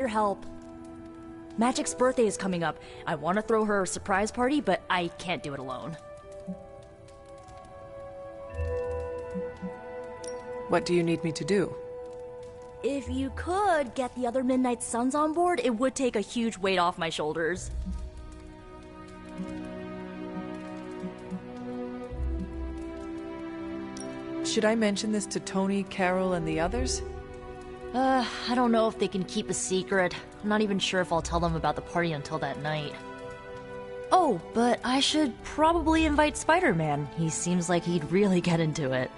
Your help. Magic's birthday is coming up. I want to throw her a surprise party, but I can't do it alone. What do you need me to do? If you could get the other Midnight Suns on board, it would take a huge weight off my shoulders. Should I mention this to Tony, Carol, and the others? I don't know if they can keep a secret. I'm not even sure if I'll tell them about the party until that night. Oh, but I should probably invite Spider-Man. He seems like he'd really get into it.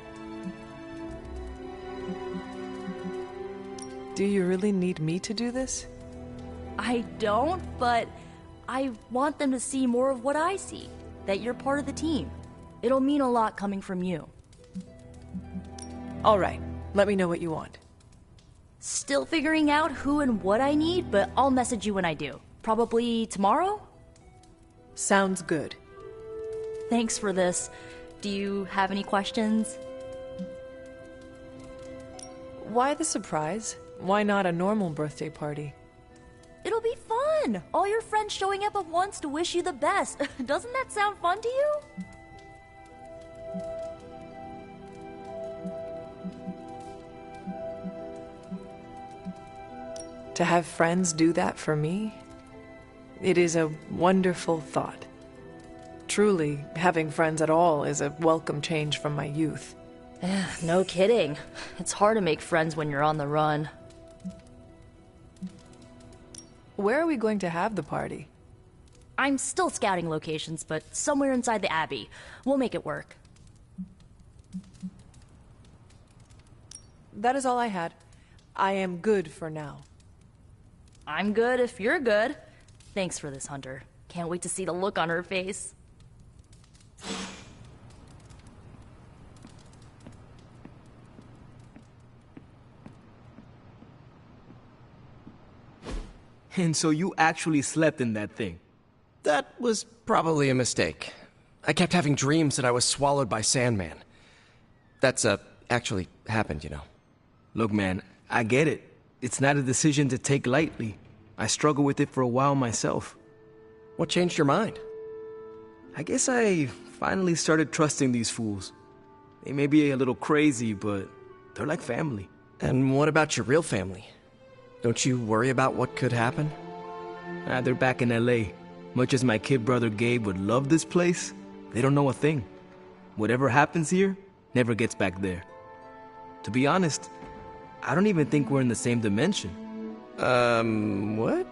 Do you really need me to do this? I don't, but I want them to see more of what I see. That you're part of the team. It'll mean a lot coming from you. All right, let me know what you want. Still figuring out who and what I need, but I'll message you when I do. Probably tomorrow? Sounds good. Thanks for this. Do you have any questions? Why the surprise? Why not a normal birthday party? It'll be fun! All your friends showing up at once to wish you the best. Doesn't that sound fun to you? To have friends do that for me? It is a wonderful thought. Truly, having friends at all is a welcome change from my youth. No kidding. It's hard to make friends when you're on the run. Where are we going to have the party? I'm still scouting locations, but somewhere inside the Abbey. We'll make it work. That is all I had. I am good for now. I'm good if you're good. Thanks for this, Hunter. Can't wait to see the look on her face. And so you actually slept in that thing? That was probably a mistake. I kept having dreams that I was swallowed by Sandman. That's, actually happened, you know. Look, man, I get it. It's not a decision to take lightly. I struggled with it for a while myself. What changed your mind? I guess I finally started trusting these fools. They may be a little crazy, but they're like family. And what about your real family? Don't you worry about what could happen? They're back in LA. Much as my kid brother Gabe would love this place, they don't know a thing. Whatever happens here never gets back there. To be honest, I don't even think we're in the same dimension. What?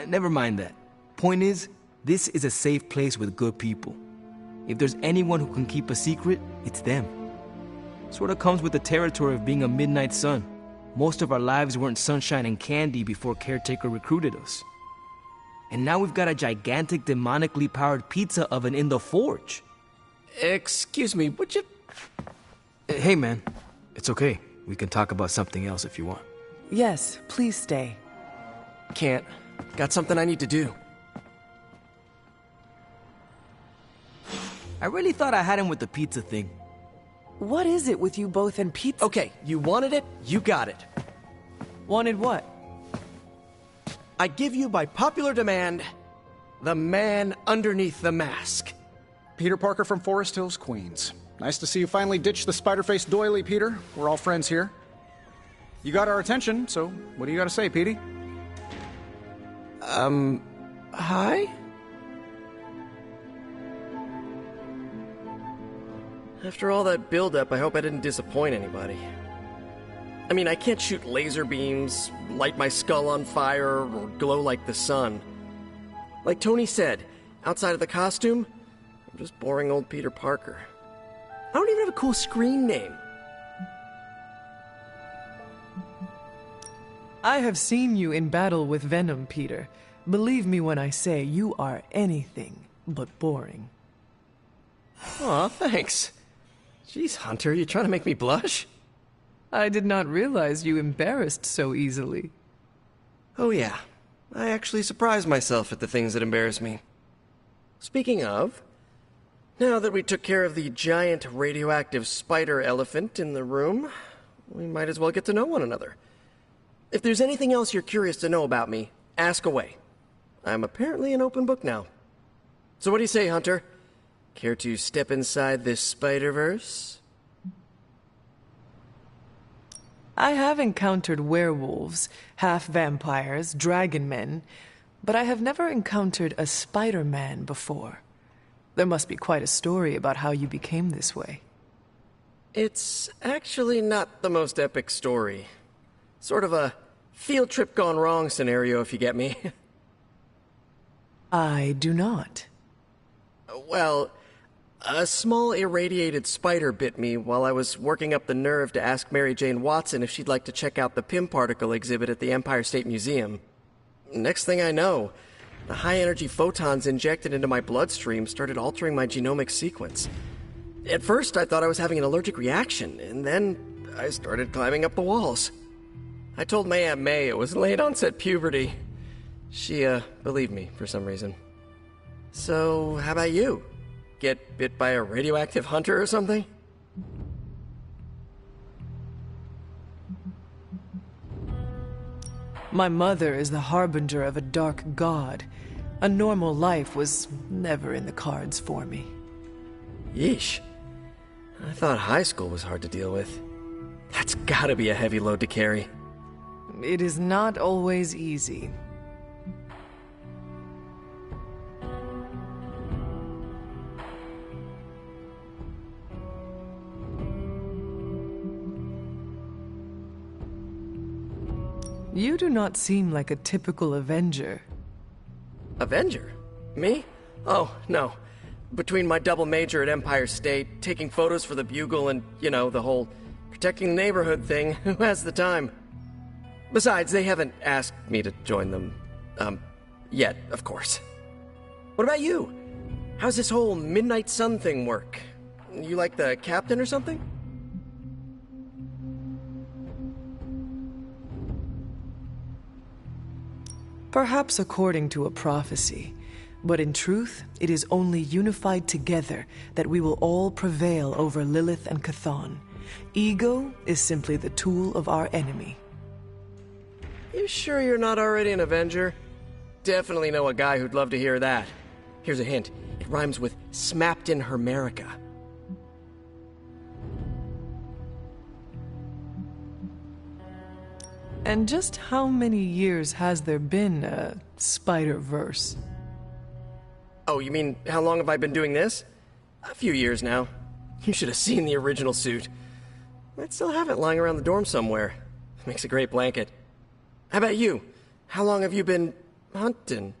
Never mind that. Point is, this is a safe place with good people. If there's anyone who can keep a secret, it's them. Sorta comes with the territory of being a Midnight Sun. Most of our lives weren't sunshine and candy before Caretaker recruited us. And now we've got a gigantic demonically powered pizza oven in the forge. Excuse me, would you... Hey man, it's okay. We can talk about something else if you want. Yes, please stay. Can't. Got something I need to do. I really thought I had him with the pizza thing. What is it with you both and pizza? Okay, you wanted it, you got it. Wanted what? I give you, by popular demand, the man underneath the mask. Peter Parker from Forest Hills, Queens. Nice to see you finally ditch the spider-faced doily, Peter. We're all friends here. You got our attention, so what do you got to say, Petey? Hi? After all that build-up, I hope I didn't disappoint anybody. I mean, I can't shoot laser beams, light my skull on fire, or glow like the sun. Like Tony said, outside of the costume, I'm just boring old Peter Parker. I don't even have a cool screen name. I have seen you in battle with Venom, Peter. Believe me when I say you are anything but boring. Aw, thanks. Jeez, Hunter, you trying to make me blush? I did not realize you embarrassed so easily. Oh yeah, I actually surprise myself at the things that embarrass me. Speaking of, now that we took care of the giant radioactive spider elephant in the room, we might as well get to know one another. If there's anything else you're curious to know about me, ask away. I'm apparently an open book now. So what do you say, Hunter? Care to step inside this Spider-Verse? I have encountered werewolves, half-vampires, dragon men, but I have never encountered a Spider-Man before. There must be quite a story about how you became this way. It's actually not the most epic story. Sort of a field trip gone wrong scenario, if you get me. I do not. Well, a small irradiated spider bit me while I was working up the nerve to ask Mary Jane Watson if she'd like to check out the Pym particle exhibit at the Empire State Museum. Next thing I know, the high-energy photons injected into my bloodstream started altering my genomic sequence. At first, I thought I was having an allergic reaction, and then I started climbing up the walls. I told my Aunt May it was late-onset puberty. She, believed me for some reason. So, how about you? Get bit by a radioactive hunter or something? My mother is the harbinger of a dark god. A normal life was never in the cards for me. Yeesh. I thought high school was hard to deal with. That's gotta be a heavy load to carry. It is not always easy. You do not seem like a typical Avenger. Avenger? Me? Oh, no. Between my double major at Empire State, taking photos for the Bugle, and, the whole protecting the neighborhood thing, who has the time? Besides, they haven't asked me to join them. Yet, of course. What about you? How's this whole Midnight Sun thing work? You like the captain or something? Perhaps according to a prophecy, but in truth, it is only unified together that we will all prevail over Lilith and Chthon. Ego is simply the tool of our enemy. You sure you're not already an Avenger? Definitely know a guy who'd love to hear that. Here's a hint. It rhymes with smapped in Hermerica. And just how many years has there been a Spider-Verse? Oh, you mean how long have I been doing this? A few years now. You should have seen the original suit. I'd still have it lying around the dorm somewhere. Makes a great blanket. How about you? How long have you been hunting?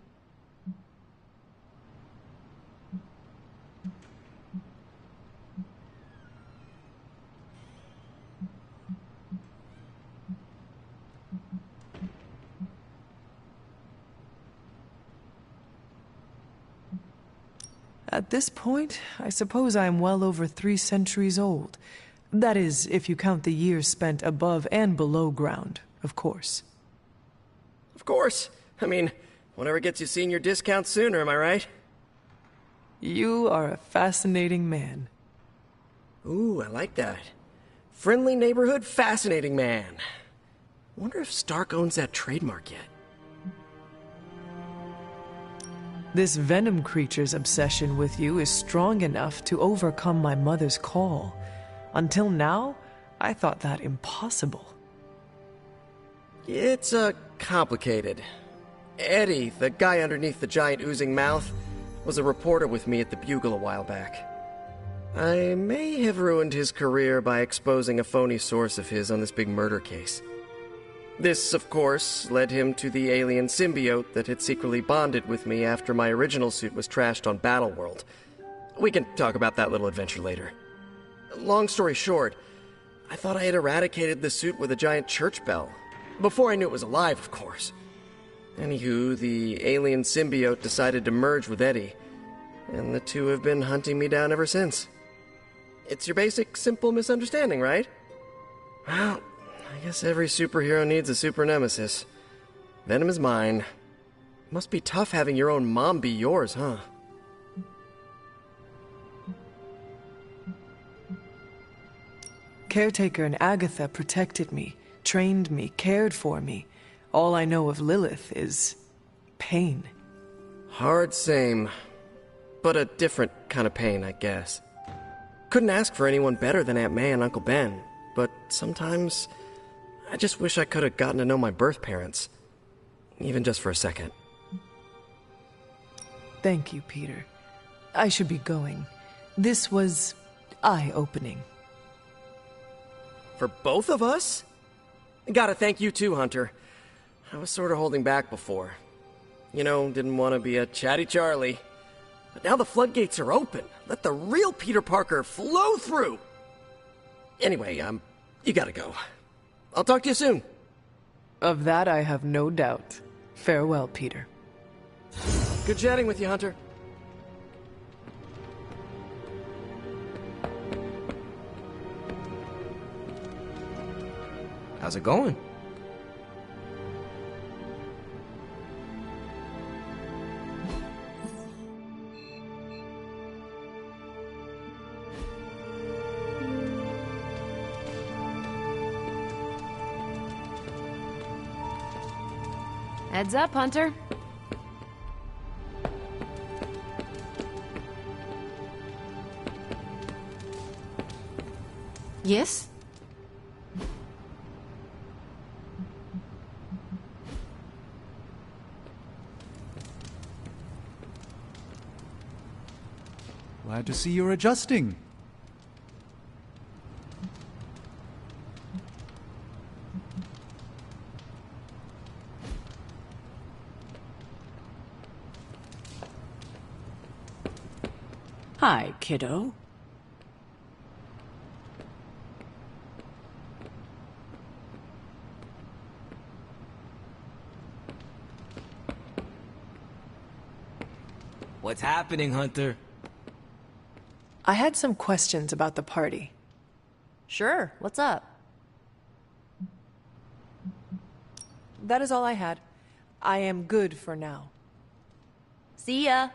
At this point, I suppose I am well over 3 centuries old. That is, if you count the years spent above and below ground, of course. Of course. I mean, whatever gets you senior discount sooner, am I right? You are a fascinating man. Ooh, I like that. Friendly neighborhood, fascinating man. Wonder if Stark owns that trademark yet. This venom creature's obsession with you is strong enough to overcome my mother's call. Until now, I thought that impossible. It's, complicated. Eddie, the guy underneath the giant oozing mouth, was a reporter with me at the Bugle a while back. I may have ruined his career by exposing a phony source of his on this big murder case. This, of course, led him to the alien symbiote that had secretly bonded with me after my original suit was trashed on Battleworld. We can talk about that little adventure later. Long story short, I thought I had eradicated the suit with a giant church bell. Before I knew it was alive, of course. Anywho, the alien symbiote decided to merge with Eddie, and the two have been hunting me down ever since. It's your basic, simple misunderstanding, right? Well, I guess every superhero needs a super nemesis. Venom is mine. Must be tough having your own mom be yours, huh? Caretaker and Agatha protected me, trained me, cared for me. All I know of Lilith is pain. Hard same. But a different kind of pain, I guess. Couldn't ask for anyone better than Aunt May and Uncle Ben, but sometimes I just wish I could have gotten to know my birth parents. Even just for a second. Thank you, Peter. I should be going. This was eye-opening. For both of us? Gotta thank you too, Hunter. I was sort of holding back before. You know, didn't want to be a chatty Charlie. But now the floodgates are open. Let the real Peter Parker flow through. Anyway, you gotta go. I'll talk to you soon. Of that I have no doubt. Farewell, Peter. Good chatting with you, Hunter. How's it going? Heads up, Hunter. Yes? Glad to see you're adjusting. Hi, kiddo. What's happening, Hunter? I had some questions about the party. Sure, what's up? That is all I had. I am good for now. See ya.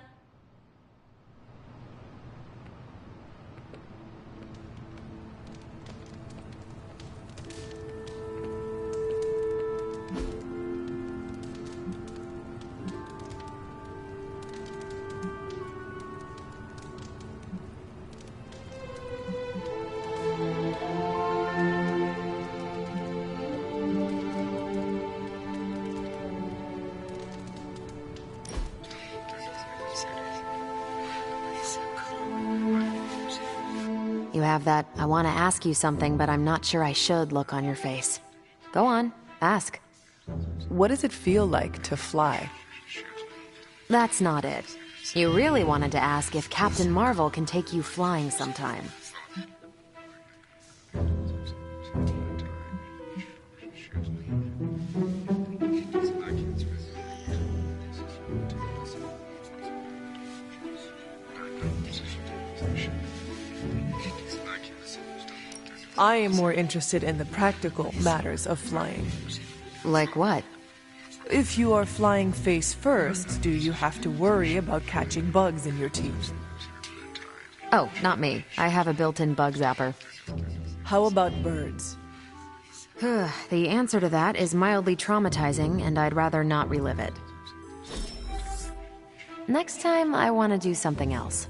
You have that I want to ask you something, but I'm not sure I should look on your face. Go on, ask. What does it feel like to fly? That's not it. You really wanted to ask if Captain Marvel can take you flying sometime. I am more interested in the practical matters of flying. Like what? If you are flying face first, do you have to worry about catching bugs in your teeth? Oh, not me. I have a built-in bug zapper. How about birds? The answer to that is mildly traumatizing, and I'd rather not relive it. Next time, I want to do something else.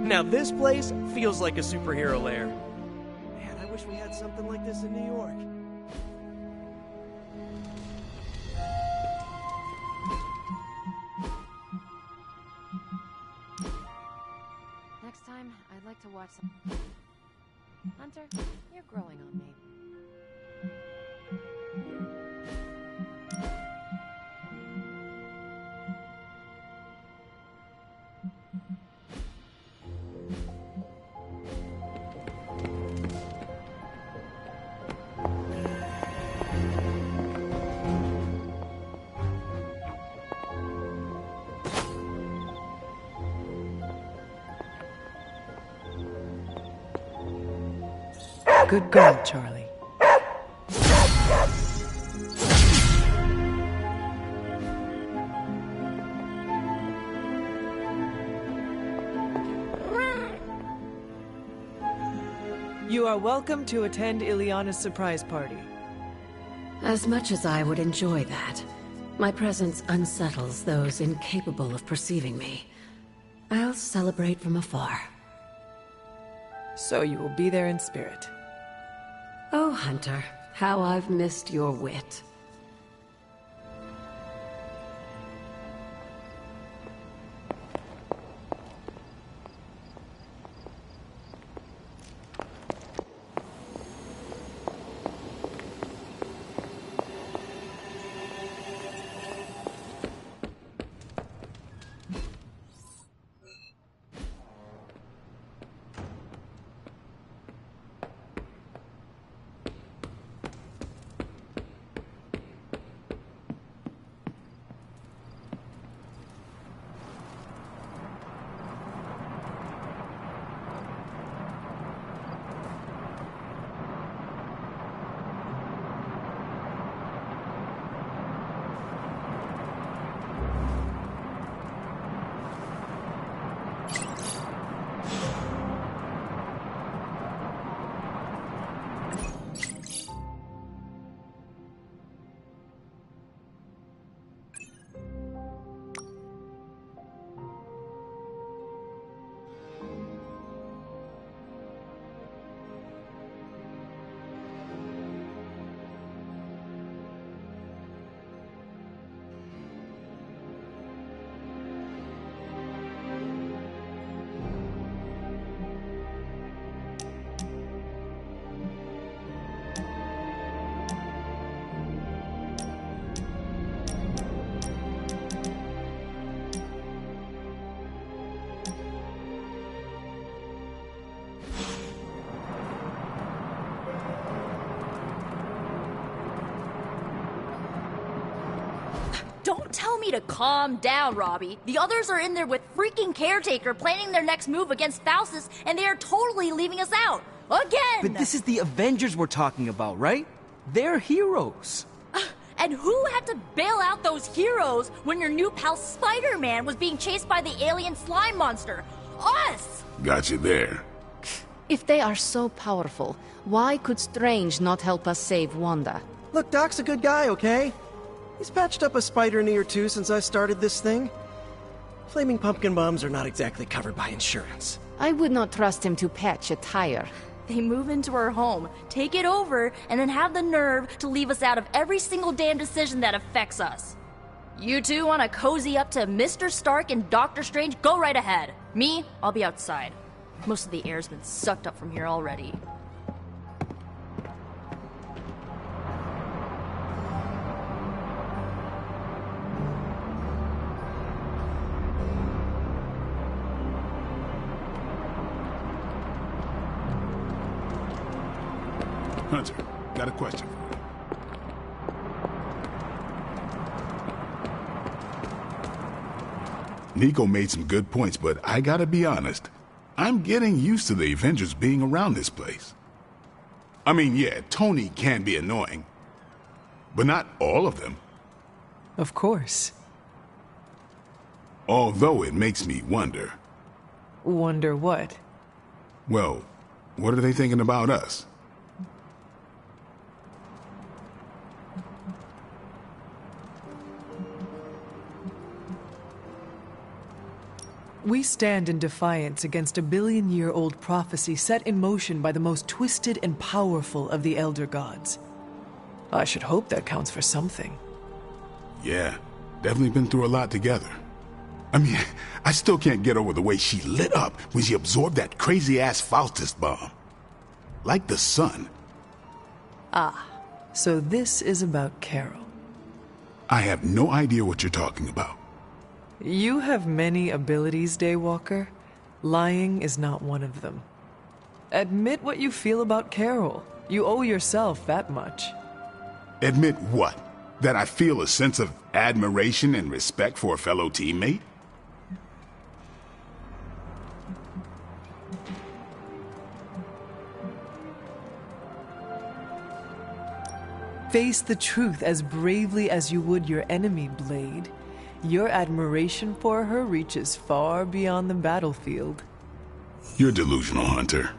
Now this place feels like a superhero lair. Man, I wish we had something like this in New York. Next time, I'd like to watch some... Hunter, you're growing on me. Good girl, Charlie. You are welcome to attend Ileana's surprise party. As much as I would enjoy that, my presence unsettles those incapable of perceiving me. I'll celebrate from afar. So you will be there in spirit. Oh, Hunter, how I've missed your wit. Don't tell me to calm down, Robbie. The others are in there with freaking Caretaker planning their next move against Faustus, and they are totally leaving us out. Again! But this is the Avengers we're talking about, right? They're heroes. And who had to bail out those heroes when your new pal Spider-Man was being chased by the alien slime monster? Us! Got you there. If they are so powerful, why could Strange not help us save Wanda? Look, Doc's a good guy, okay? He's patched up a spider knee or two since I started this thing. Flaming pumpkin bombs are not exactly covered by insurance. I would not trust him to patch a tire. They move into our home, take it over, and then have the nerve to leave us out of every single damn decision that affects us. You two want to cozy up to Mr. Stark and Doctor Strange? Go right ahead. Me, I'll be outside. Most of the air's been sucked up from here already. Hunter, got a question for you. Nico made some good points, but I gotta be honest. I'm getting used to the Avengers being around this place. I mean, yeah, Tony can be annoying, but not all of them. Of course. Although it makes me wonder. Wonder what? Well, what are they thinking about us? We stand in defiance against a billion-year-old prophecy set in motion by the most twisted and powerful of the Elder Gods. I should hope that counts for something. Yeah, definitely been through a lot together. I mean, I still can't get over the way she lit up when she absorbed that crazy-ass Faustus bomb. Like the sun. Ah, so this is about Carol. I have no idea what you're talking about. You have many abilities, Daywalker. Lying is not one of them. Admit what you feel about Carol. You owe yourself that much. Admit what? That I feel a sense of admiration and respect for a fellow teammate? Face the truth as bravely as you would your enemy, Blade. Your admiration for her reaches far beyond the battlefield. You're delusional, Hunter.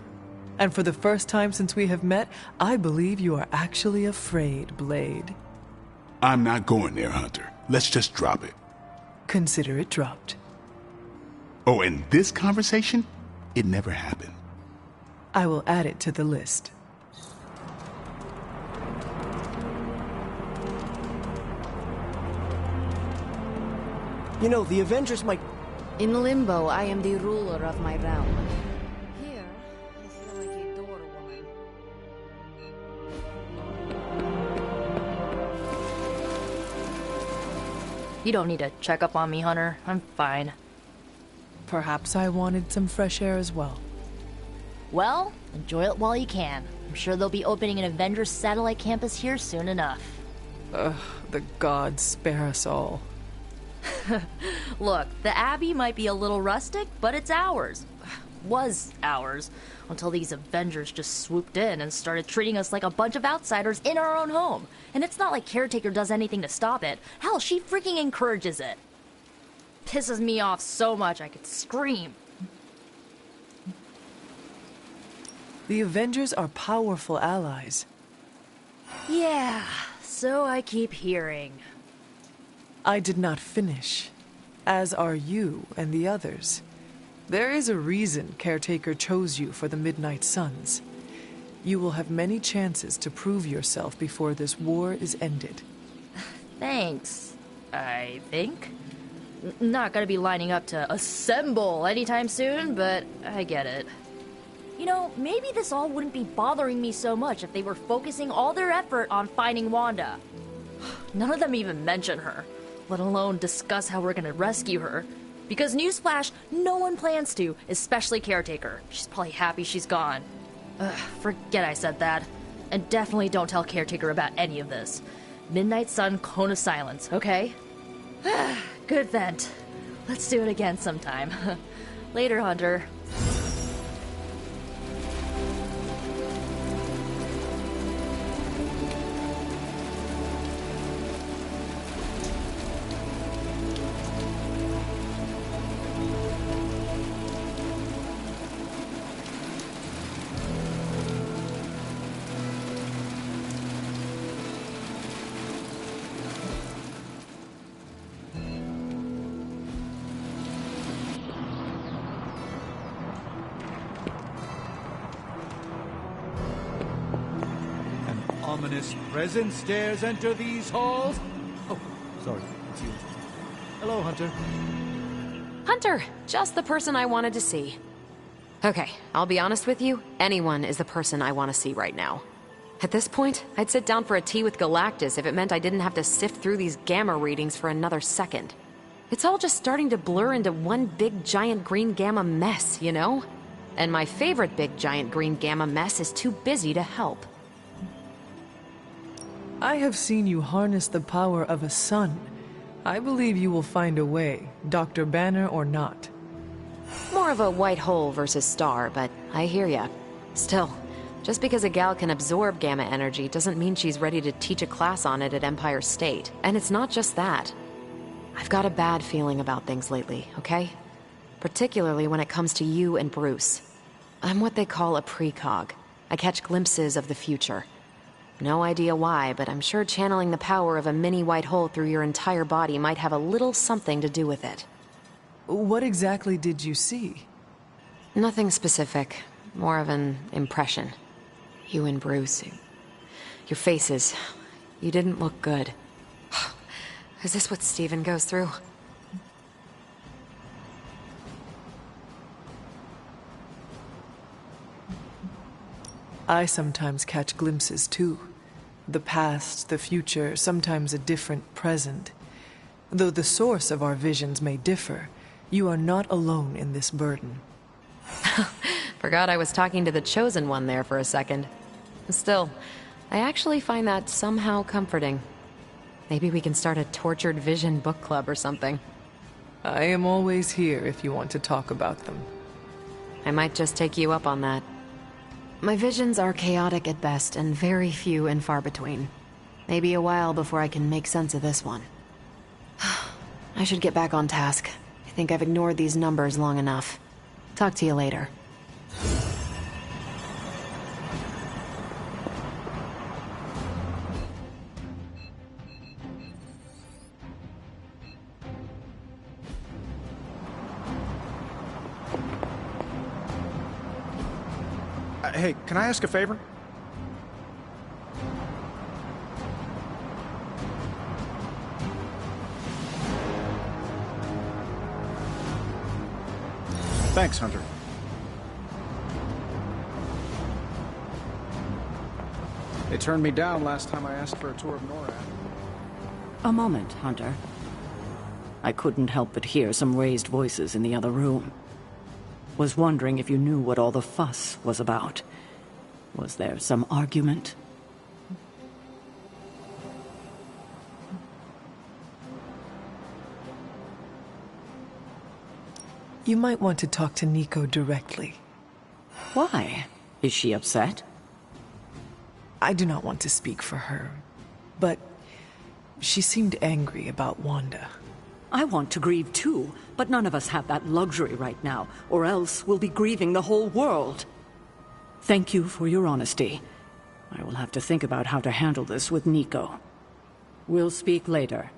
And for the first time since we have met, I believe you are actually afraid, Blade. I'm not going there, Hunter. Let's just drop it. Consider it dropped. Oh, and this conversation? It never happened. I will add it to the list. You know, the Avengers might... In Limbo, I am the ruler of my realm. Here, I feel like a door woman. You don't need to check up on me, Hunter. I'm fine. Perhaps I wanted some fresh air as well. Well, enjoy it while you can. I'm sure they'll be opening an Avengers satellite campus here soon enough. Ugh, the gods spare us all. Look, the Abbey might be a little rustic, but it's ours. Was ours. Until these Avengers just swooped in and started treating us like a bunch of outsiders in our own home. And it's not like Caretaker does anything to stop it. Hell, she freaking encourages it. Pisses me off so much I could scream. The Avengers are powerful allies. Yeah, so I keep hearing. I did not finish, as are you and the others. There is a reason Caretaker chose you for the Midnight Suns. You will have many chances to prove yourself before this war is ended. Thanks, I think. Not gonna be lining up to assemble anytime soon, but I get it. You know, maybe this all wouldn't be bothering me so much if they were focusing all their effort on finding Wanda. None of them even mention her, let alone discuss how we're gonna rescue her. Because newsflash, no one plans to, especially Caretaker. She's probably happy she's gone. Forget I said that. And definitely don't tell Caretaker about any of this. Midnight Sun, Cone of Silence, okay? Good vent. Let's do it again sometime. Later, Hunter. Ominous presence dares enter these halls. Oh, sorry, it's you. Hello, Hunter. Hunter, just the person I wanted to see. Okay, I'll be honest with you, anyone is the person I want to see right now. At this point, I'd sit down for a tea with Galactus if it meant I didn't have to sift through these gamma readings for another second. It's all just starting to blur into one big giant green gamma mess, you know? And my favorite big giant green gamma mess is too busy to help. I have seen you harness the power of a sun. I believe you will find a way, Dr. Banner or not. More of a white hole versus star, but I hear ya. Still, just because a gal can absorb gamma energy doesn't mean she's ready to teach a class on it at Empire State. And it's not just that. I've got a bad feeling about things lately, okay? Particularly when it comes to you and Bruce. I'm what they call a precog. I catch glimpses of the future. No idea why, but I'm sure channeling the power of a mini white hole through your entire body might have a little something to do with it. What exactly did you see? Nothing specific. More of an impression. You and Bruce. Your faces. You didn't look good. Is this what Steven goes through? I sometimes catch glimpses too. The past, the future, sometimes a different present. Though the source of our visions may differ, you are not alone in this burden. Forgot I was talking to the Chosen One there for a second. Still, I actually find that somehow comforting. Maybe we can start a Tortured Vision book club or something. I am always here if you want to talk about them. I might just take you up on that. My visions are chaotic at best and very few and far between. Maybe a while before I can make sense of this one. I should get back on task. I think I've ignored these numbers long enough. Talk to you later. Hey, can I ask a favor? Thanks, Hunter. They turned me down last time I asked for a tour of NORAD. A moment, Hunter. I couldn't help but hear some raised voices in the other room. Was wondering if you knew what all the fuss was about. Was there some argument? You might want to talk to Nico directly. Why? Is she upset? I do not want to speak for her, but she seemed angry about Wanda. I want to grieve too, but none of us have that luxury right now, or else we'll be grieving the whole world. Thank you for your honesty. I will have to think about how to handle this with Nico. We'll speak later.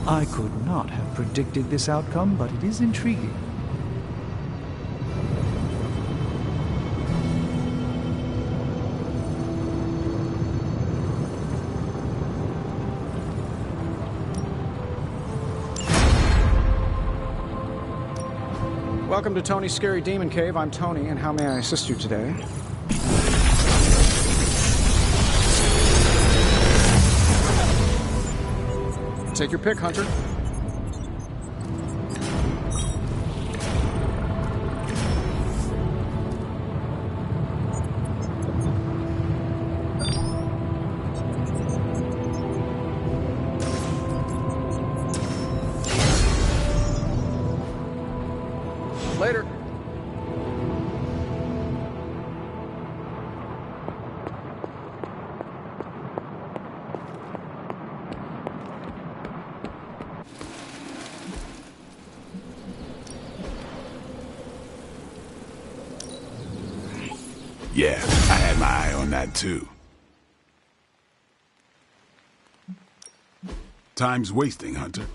I could not have predicted this outcome, but it is intriguing. Welcome to Tony's Scary Demon Cave. I'm Tony, and how may I assist you today? Take your pick, Hunter. Later. Yeah, I had my eye on that too. Time's wasting, Hunter.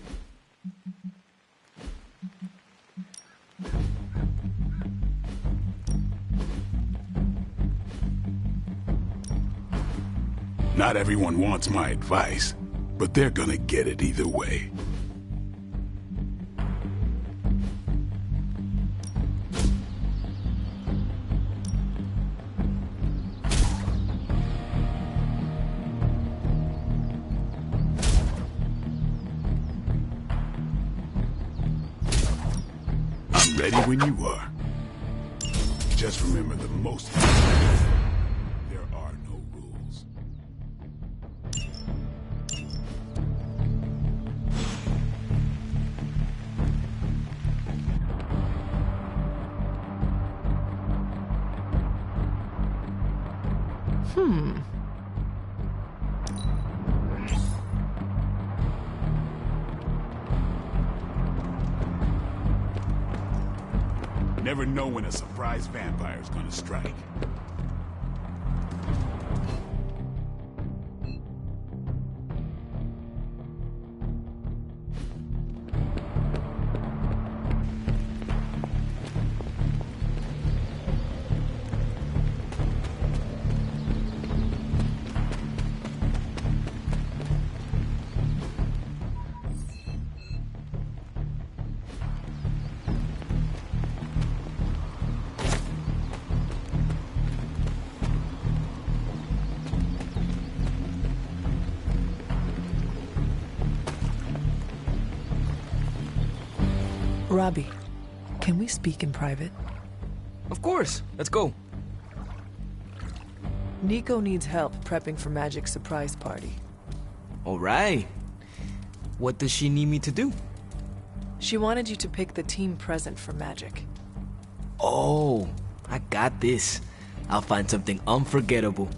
Not everyone wants my advice, but they're gonna get it either way. I'm ready when you are. Just remember the most there are no rules. Never know when a surprise vampire's gonna strike. Robbie, can we speak in private? Of course. Let's go. Nico needs help prepping for Magic's surprise party. All right. What does she need me to do? She wanted you to pick the team present for Magic. Oh, I got this. I'll find something unforgettable.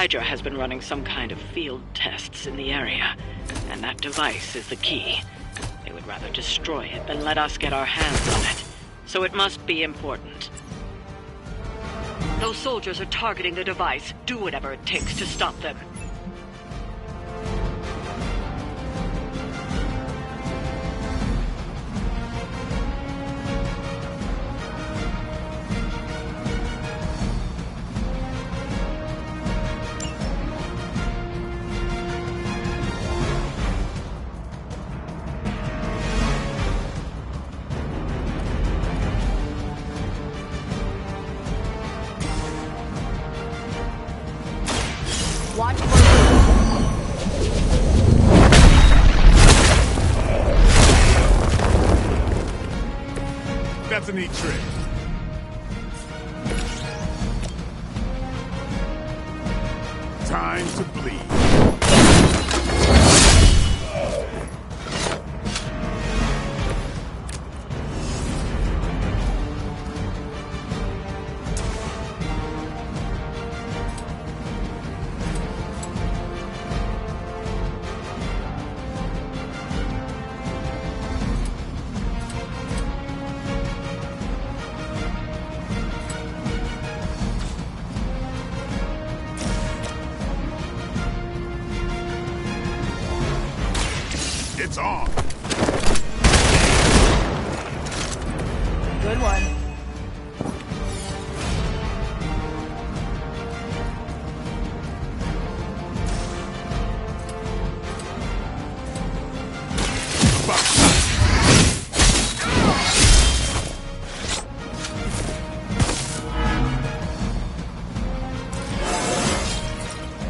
Hydra has been running some kind of field tests in the area, and that device is the key. They would rather destroy it than let us get our hands on it, so it must be important. Those soldiers are targeting the device. Do whatever it takes to stop them. Watch for That's a neat trick. Time to bleed. It's on. Good one.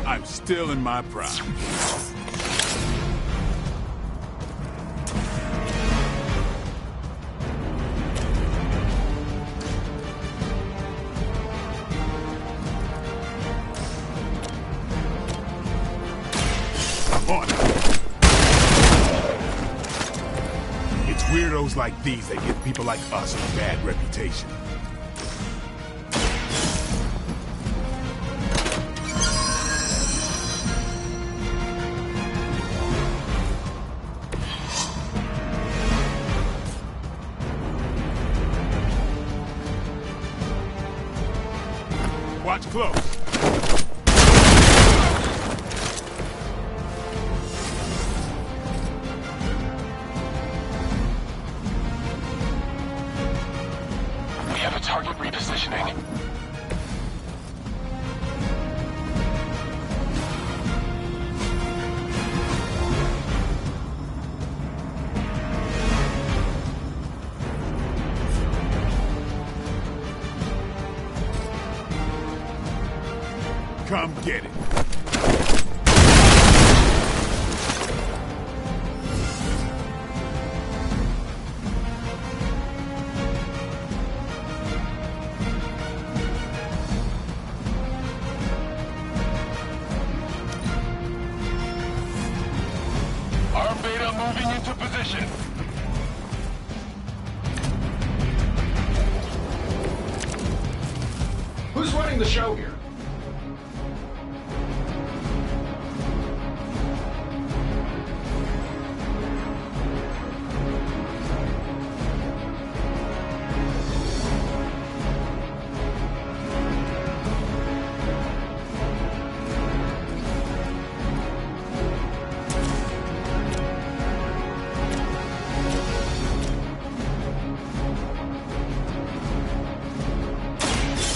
I'm still in my prime. I'm on it. It's weirdos like these that give people like us a bad reputation. Watch close. We have a target repositioning. Come get it. Arm Beta moving into position. Who's running the show here?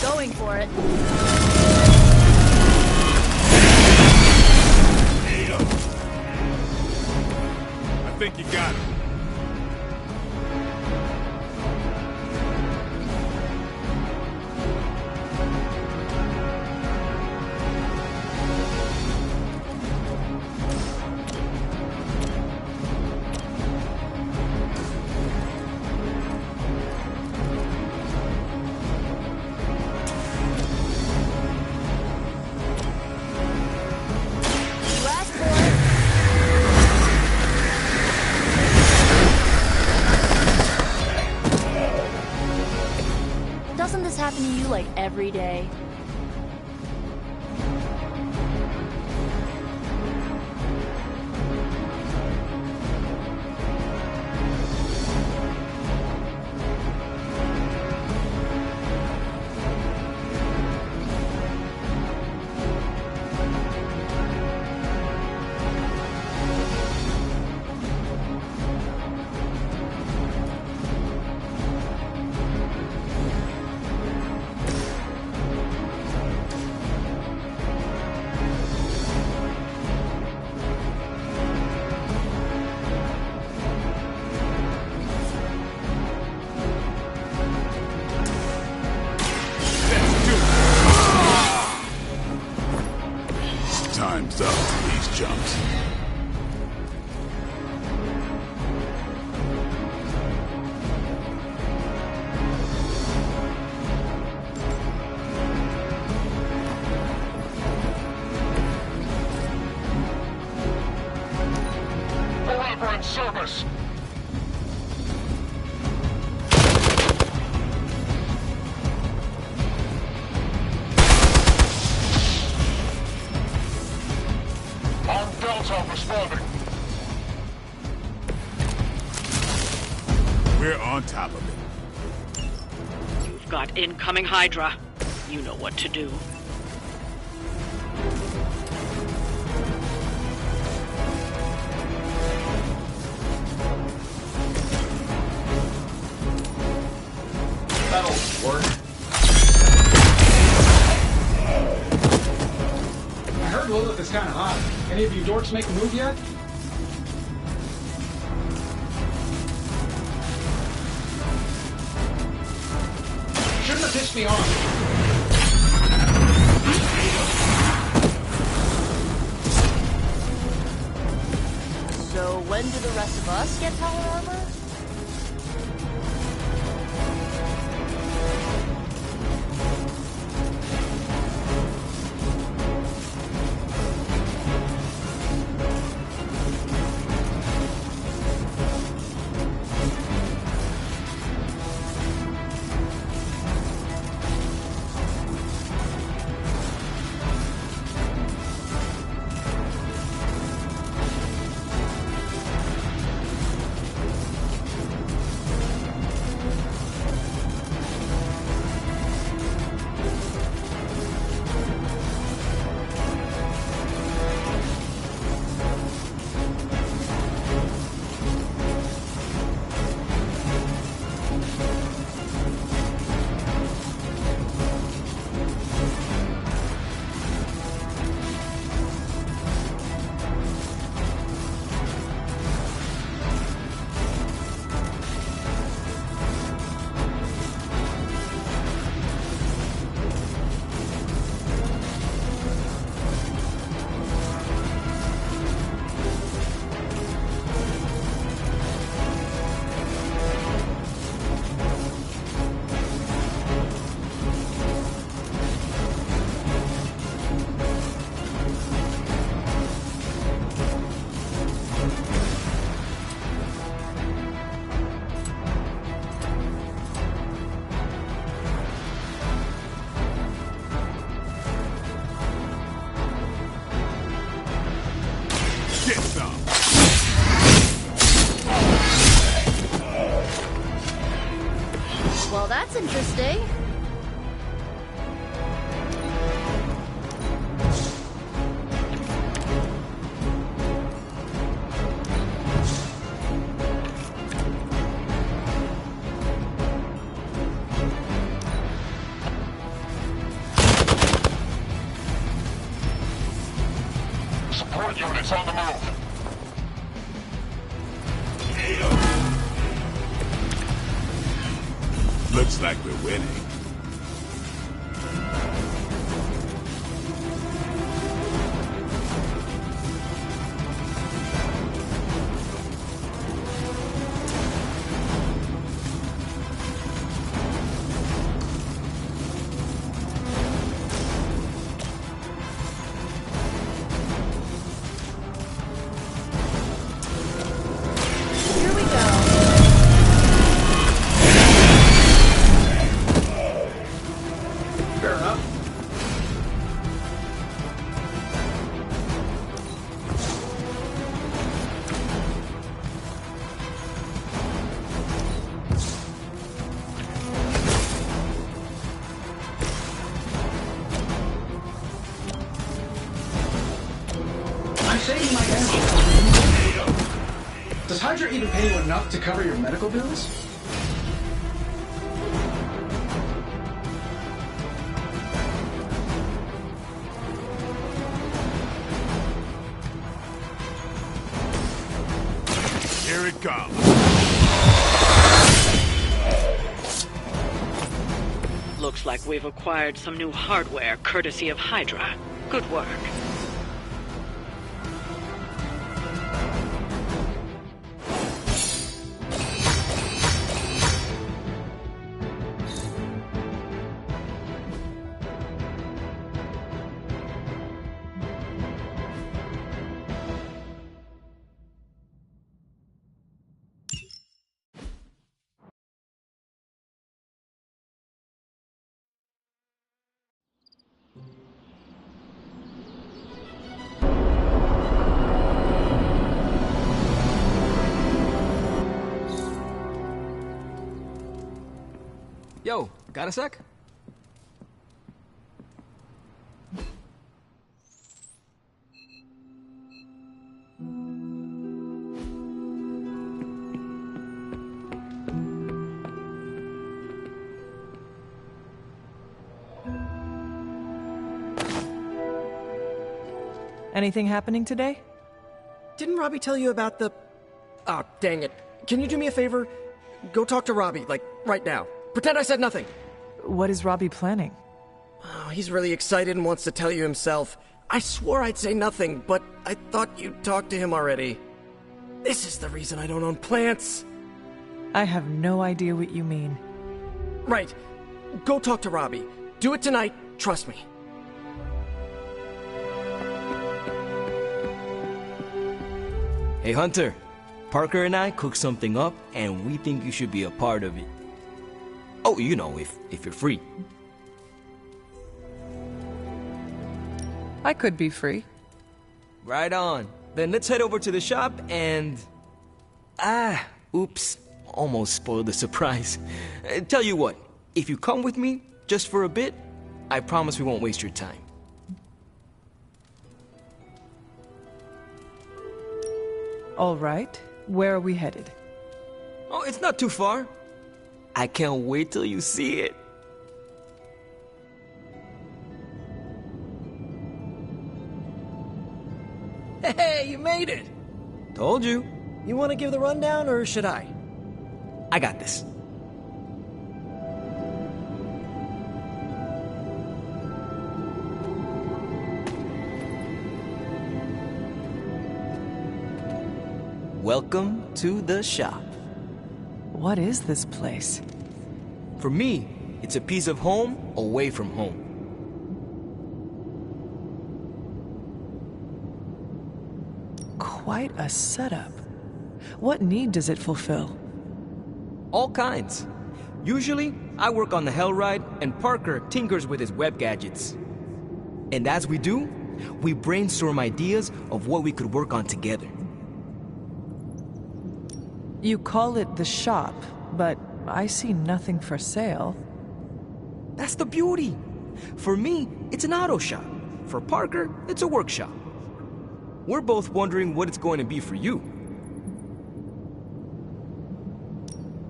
Going for it. I think you got it. You asked for it. Doesn't this happen to you like every day? Time's up for these chumps. Forever in service. On Delta responding. We're on top of it. You've got incoming Hydra. You know what to do. That'll work. I heard Lilith is kind of hot. Any of you dorks make a move yet? Shouldn't have pissed me off. So when do the rest of us get power armor? Well, that's interesting. Support units on the move. Looks like we're winning. Here we go. Fair enough. I'm saving my energy. Does Hydra even pay you enough to cover your medical bills? Here it comes. Looks like we've acquired some new hardware courtesy of Hydra. Good work. Yo, got a sec? Anything happening today? Didn't Robbie tell you about the... Oh, dang it. Can you do me a favor? Go talk to Robbie, like, right now. Pretend I said nothing. What is Robbie planning? Oh, he's really excited and wants to tell you himself. I swore I'd say nothing, but I thought you'd talked to him already. This is the reason I don't own plants. I have no idea what you mean. Right. Go talk to Robbie. Do it tonight, trust me. Hey, Hunter. Parker and I cooked something up, and we think you should be a part of it. Oh, you know, if you're free. I could be free. Right on. Then let's head over to the shop and... oops. Almost spoiled the surprise. Tell you what, if you come with me, just for a bit, I promise we won't waste your time. All right. Where are we headed? Oh, it's not too far. I can't wait till you see it. Hey, you made it! Told you. You want to give the rundown, or should I? I got this. Welcome to the shop. What is this place? For me, it's a piece of home away from home. Quite a setup. What need does it fulfill? All kinds. Usually, I work on the Hellride, and Parker tinkers with his web gadgets. And as we do, we brainstorm ideas of what we could work on together. You call it the shop, but I see nothing for sale. That's the beauty. For me, it's an auto shop. For Parker, it's a workshop. We're both wondering what it's going to be for you.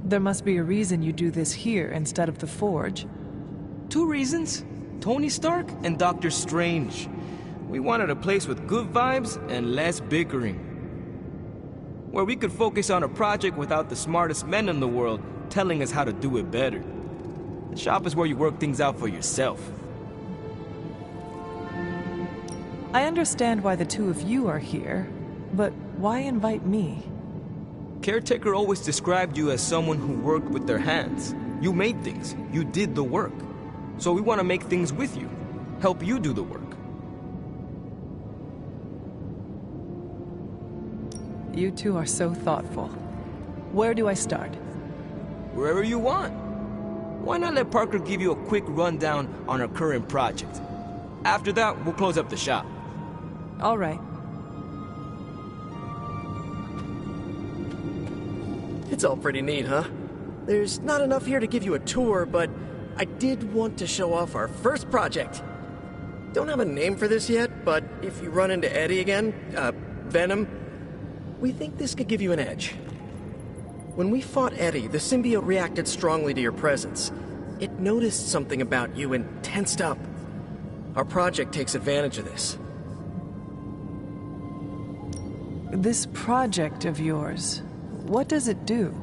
There must be a reason you do this here instead of the Forge. 2 reasons. Tony Stark and Doctor Strange. We wanted a place with good vibes and less bickering. Where we could focus on a project without the smartest men in the world telling us how to do it better. The shop is where you work things out for yourself. I understand why the two of you are here, but why invite me? Caretaker always described you as someone who worked with their hands. You made things. You did the work. So we want to make things with you. Help you do the work. You two are so thoughtful. Where do I start? Wherever you want. Why not let Parker give you a quick rundown on our current project? After that, we'll close up the shop. All right. It's all pretty neat, huh? There's not enough here to give you a tour, but I did want to show off our first project. Don't have a name for this yet, but if you run into Eddie again, Venom, we think this could give you an edge. When we fought Eddie, the symbiote reacted strongly to your presence. It noticed something about you and tensed up. Our project takes advantage of this. This project of yours, what does it do?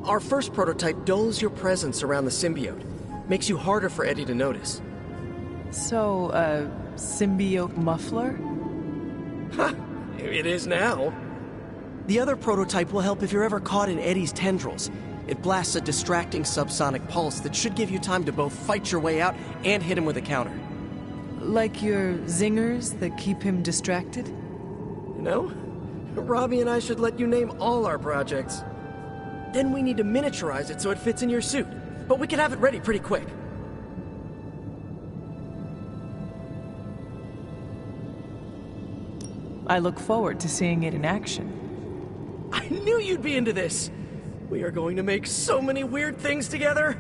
Our first prototype dulls your presence around the symbiote. Makes you harder for Eddie to notice. So, a symbiote muffler? Ha! It is now. The other prototype will help if you're ever caught in Eddie's tendrils. It blasts a distracting subsonic pulse that should give you time to both fight your way out and hit him with a counter. Like your zingers that keep him distracted? You know, Robbie and I should let you name all our projects. Then we need to miniaturize it so it fits in your suit. But we can have it ready pretty quick. I look forward to seeing it in action. I knew you'd be into this! We are going to make so many weird things together!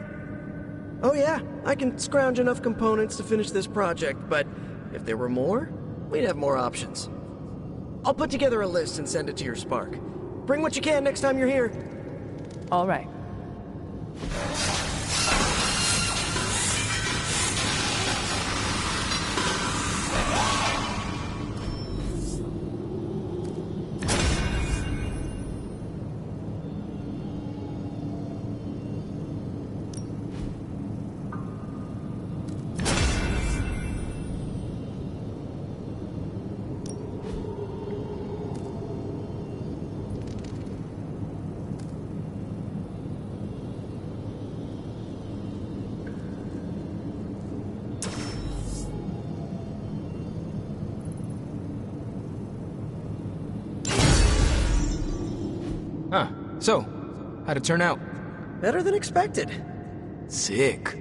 Oh yeah, I can scrounge enough components to finish this project, but if there were more, we'd have more options. I'll put together a list and send it to your Spark. Bring what you can next time you're here. All right. Huh. So, how'd it turn out? Better than expected. Sick.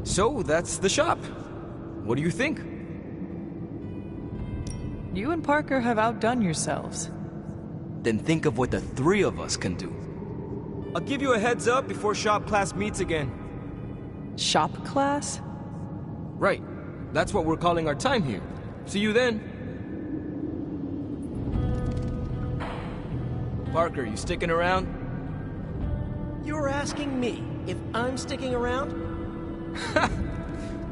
So, that's the shop. What do you think? You and Parker have outdone yourselves. Then think of what the three of us can do. I'll give you a heads up before shop class meets again. Shop class? Right. That's what we're calling our time here. See you then. Parker, you sticking around? You're asking me if I'm sticking around?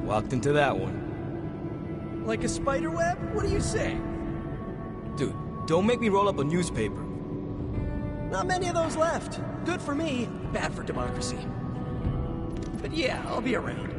Walked into that one. Like a spider web? What do you say? Dude, don't make me roll up a newspaper. Not many of those left. Good for me, bad for democracy. But yeah, I'll be around.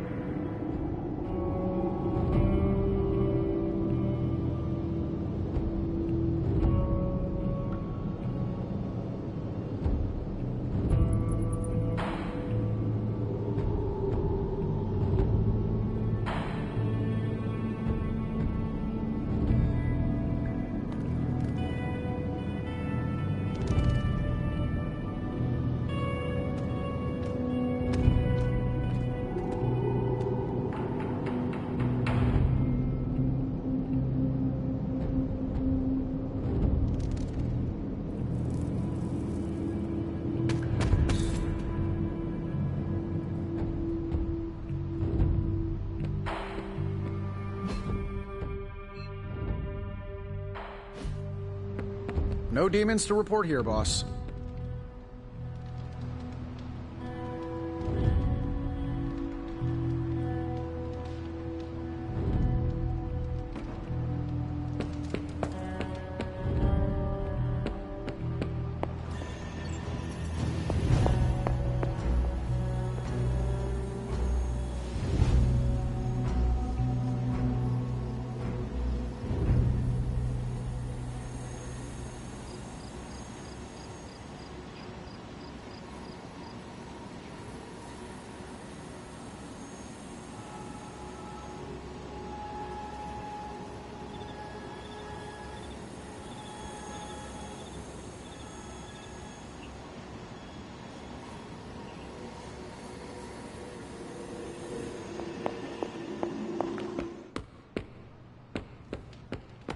No demons to report here, boss.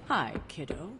Hi, kiddo.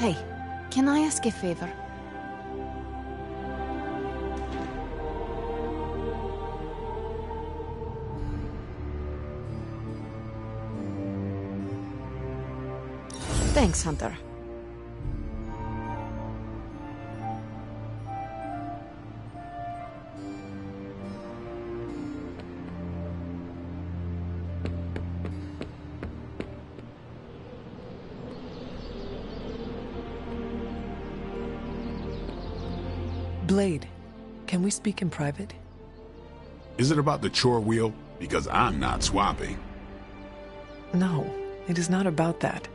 Hey, can I ask a favor? Thanks, Hunter. Blade, can we speak in private? Is it about the chore wheel? Because I'm not swapping. No, it is not about that.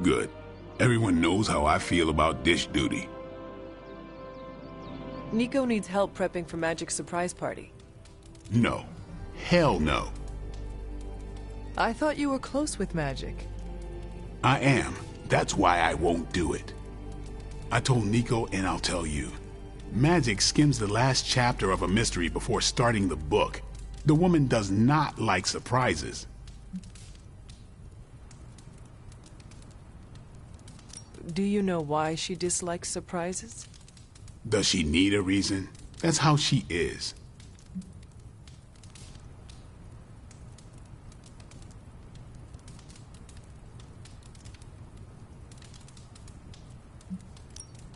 Good. Everyone knows how I feel about dish duty. Nico needs help prepping for Magic's surprise party. No. Hell no. I thought you were close with magic. I am. That's why I won't do it. I told Nico, and I'll tell you. Magic skims the last chapter of a mystery before starting the book. The woman does not like surprises. Do you know why she dislikes surprises? Does she need a reason? That's how she is.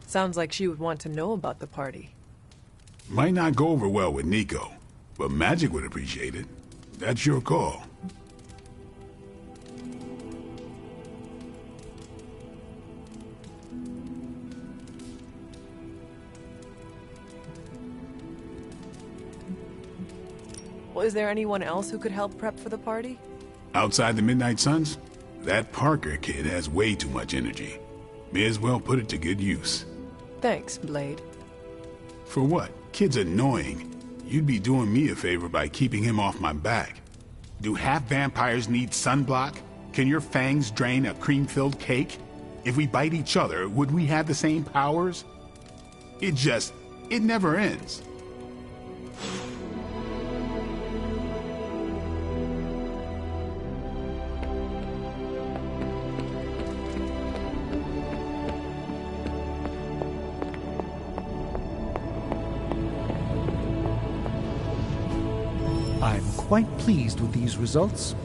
Sounds like she would want to know about the party. Might not go over well with Nico, but Magic would appreciate it. That's your call. Well, is there anyone else who could help prep for the party? Outside the Midnight Suns? That Parker kid has way too much energy. May as well put it to good use. Thanks, Blade. For what? Kid's annoying. You'd be doing me a favor by keeping him off my back. Do half vampires need sunblock? Can your fangs drain a cream-filled cake? If we bite each other, would we have the same powers? It never ends. I'm quite pleased with these results.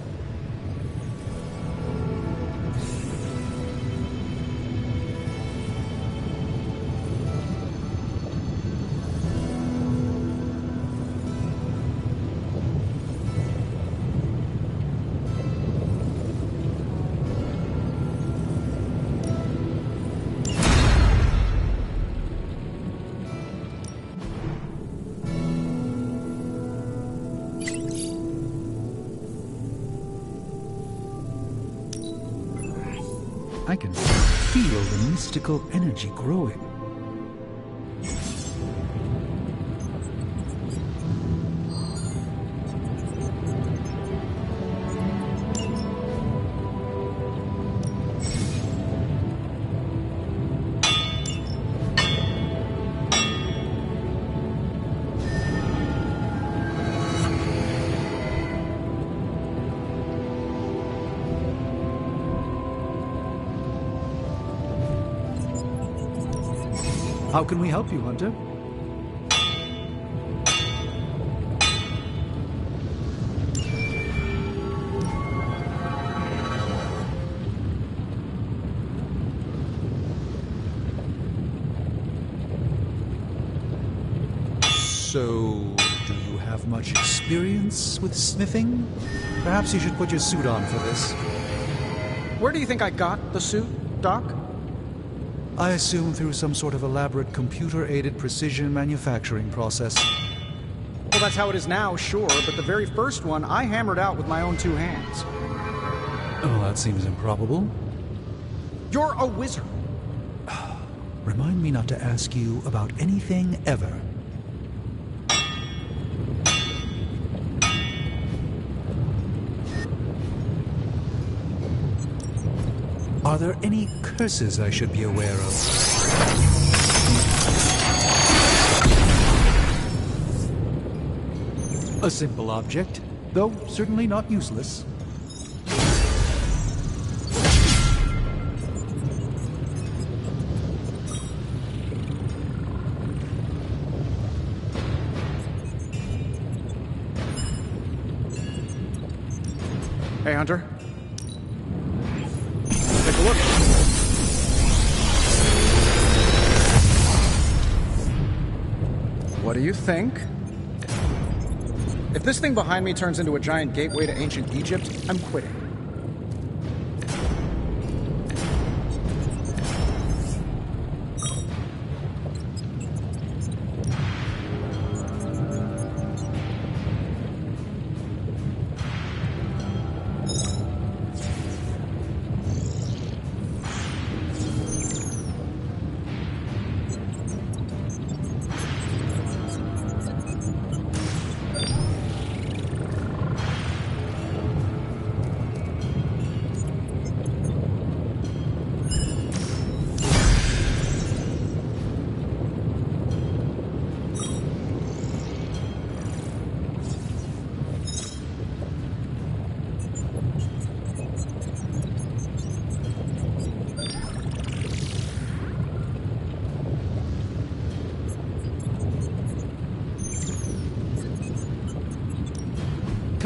I can feel the mystical energy growing. How can we help you, Hunter? So, do you have much experience with smithing? Perhaps you should put your suit on for this. Where do you think I got the suit, Doc? I assume through some sort of elaborate computer-aided precision manufacturing process. Well, that's how it is now, sure, but the very first one I hammered out with my own two hands. Oh, that seems improbable. You're a wizard. Remind me not to ask you about anything ever. Are there any curses I should be aware of? A simple object, though certainly not useless. Hey, Hunter. Take a look. What do you think? If this thing behind me turns into a giant gateway to ancient Egypt, I'm quitting.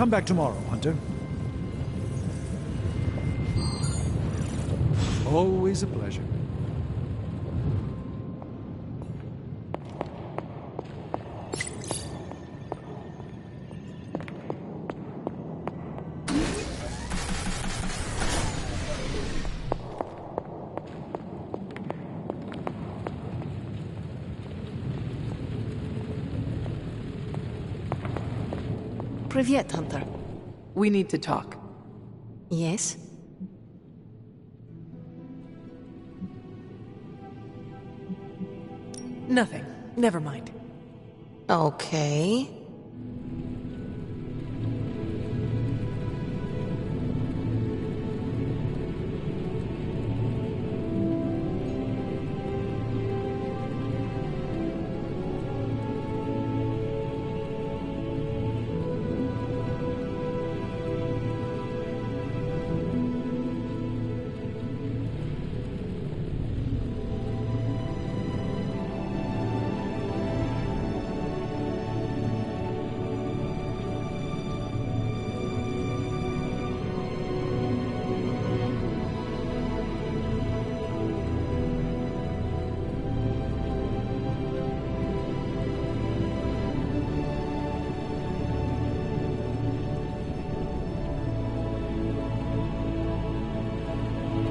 Come back tomorrow, Hunter. Always a pleasure. Привет, Hunter. We need to talk. Yes? Nothing. Never mind. Okay.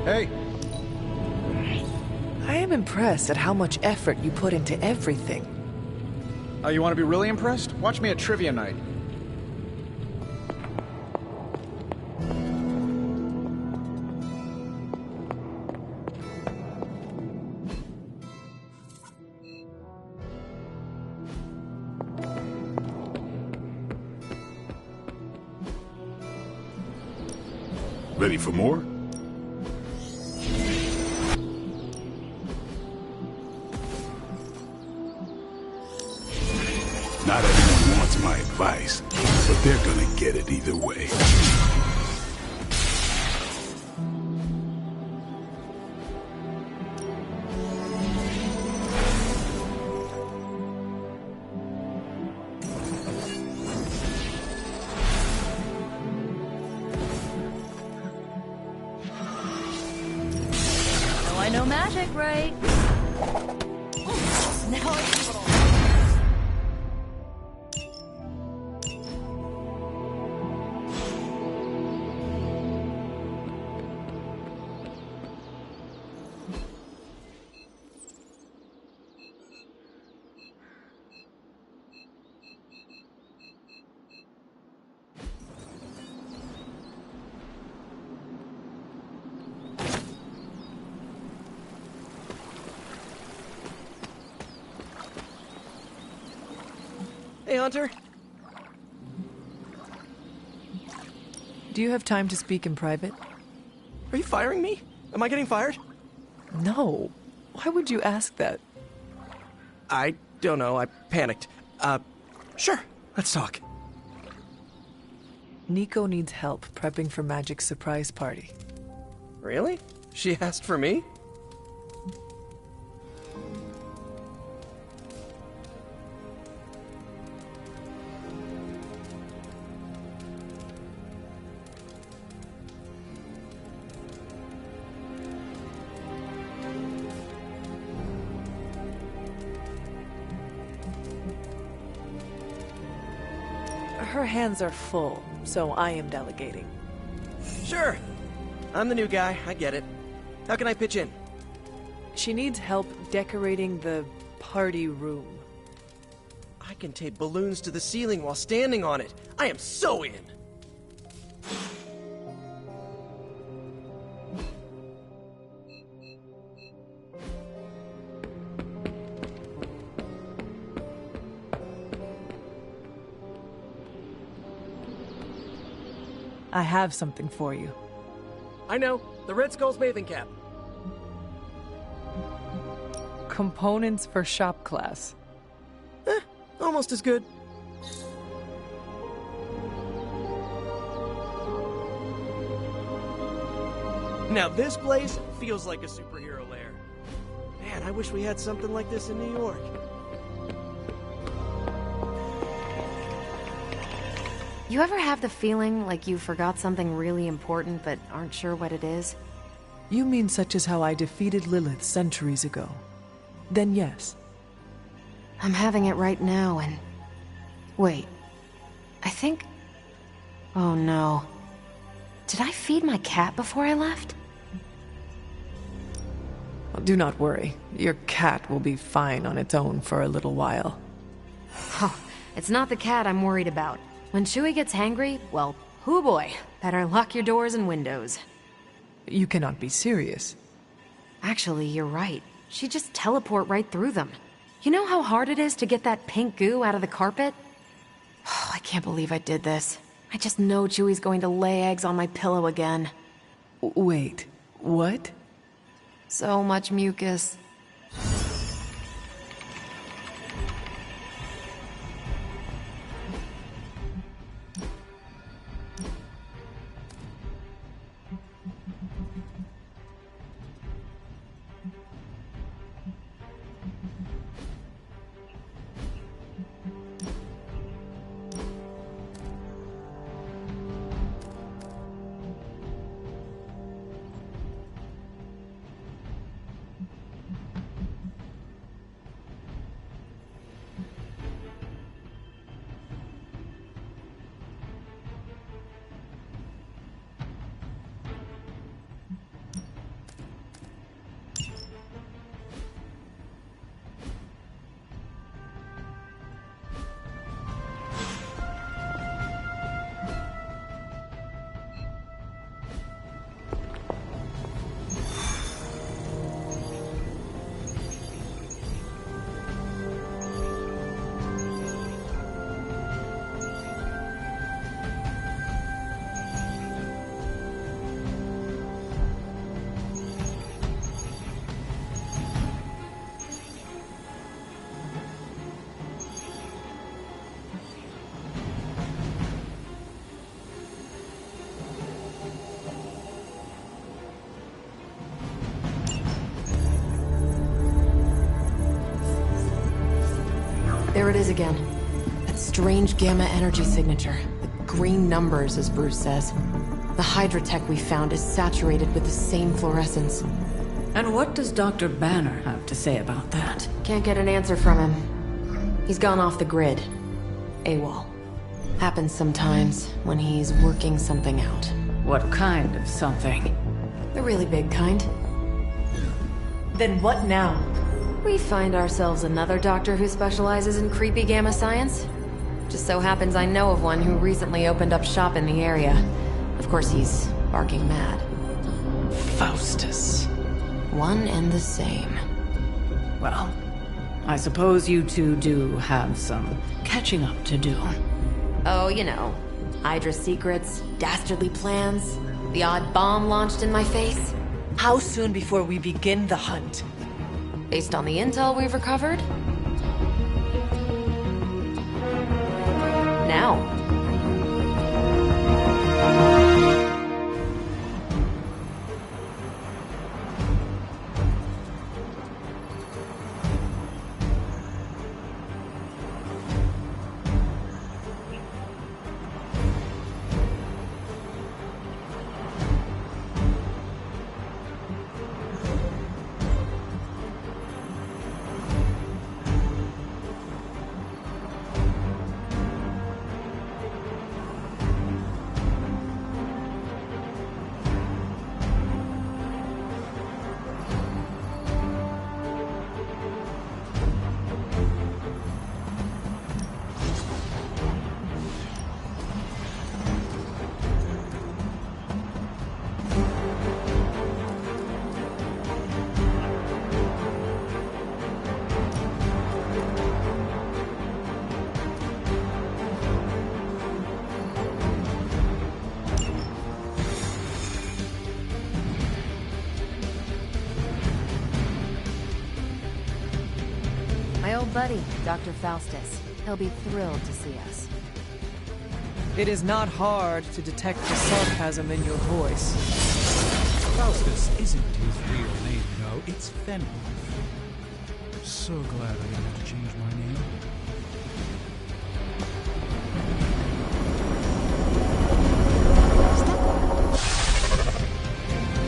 Hey! I am impressed at how much effort you put into everything. You want to be really impressed? Watch me at trivia night. Ready for more? Not everyone wants my advice, but they're gonna get it either way. Now I know magic, right? Now I see what all. Hey, Hunter. Do you have time to speak in private? Are you firing me? Am I getting fired? No. Why would you ask that? I don't know. I panicked. Sure. Let's talk. Nico needs help prepping for Magic's surprise party. Really? She asked for me? Her hands are full, so I am delegating. Sure. I'm the new guy. I get it. How can I pitch in? She needs help decorating the party room. I can tape balloons to the ceiling while standing on it. I am so in. I have something for you. I know. The Red Skull's bathing cap. Components for shop class. Almost as good. Now this place feels like a superhero lair. Man, I wish we had something like this in New York. You ever have the feeling like you forgot something really important but aren't sure what it is? You mean such as how I defeated Lilith centuries ago? Then yes. I'm having it right now and... Wait. I think... Oh no. Did I feed my cat before I left? Well, do not worry. Your cat will be fine on its own for a little while. Oh, it's not the cat I'm worried about. When Chewie gets hangry, well, hoo boy, better lock your doors and windows. You cannot be serious. Actually, you're right. She'd just teleport right through them. You know how hard it is to get that pink goo out of the carpet? Oh, I can't believe I did this. I just know Chewie's going to lay eggs on my pillow again. Wait, what? So much mucus. There it is again. That strange gamma energy signature. The green numbers, as Bruce says. The Hydra tech we found is saturated with the same fluorescence. And what does Dr. Banner have to say about that? Can't get an answer from him. He's gone off the grid. AWOL. Happens sometimes when he's working something out. What kind of something? The really big kind. Then what now? We find ourselves another doctor who specializes in creepy gamma science. Just so happens I know of one who recently opened up shop in the area. Of course, he's barking mad. Faustus. One and the same. Well, I suppose you two do have some catching up to do. Oh, you know. Hydra secrets, dastardly plans, the odd bomb launched in my face. How soon before we begin the hunt? Based on the intel we've recovered? Now. My old buddy, Dr. Faustus. He'll be thrilled to see us. It is not hard to detect the sarcasm in your voice. Faustus isn't his real name, no. It's Fenrir. So glad I didn't have to change my name.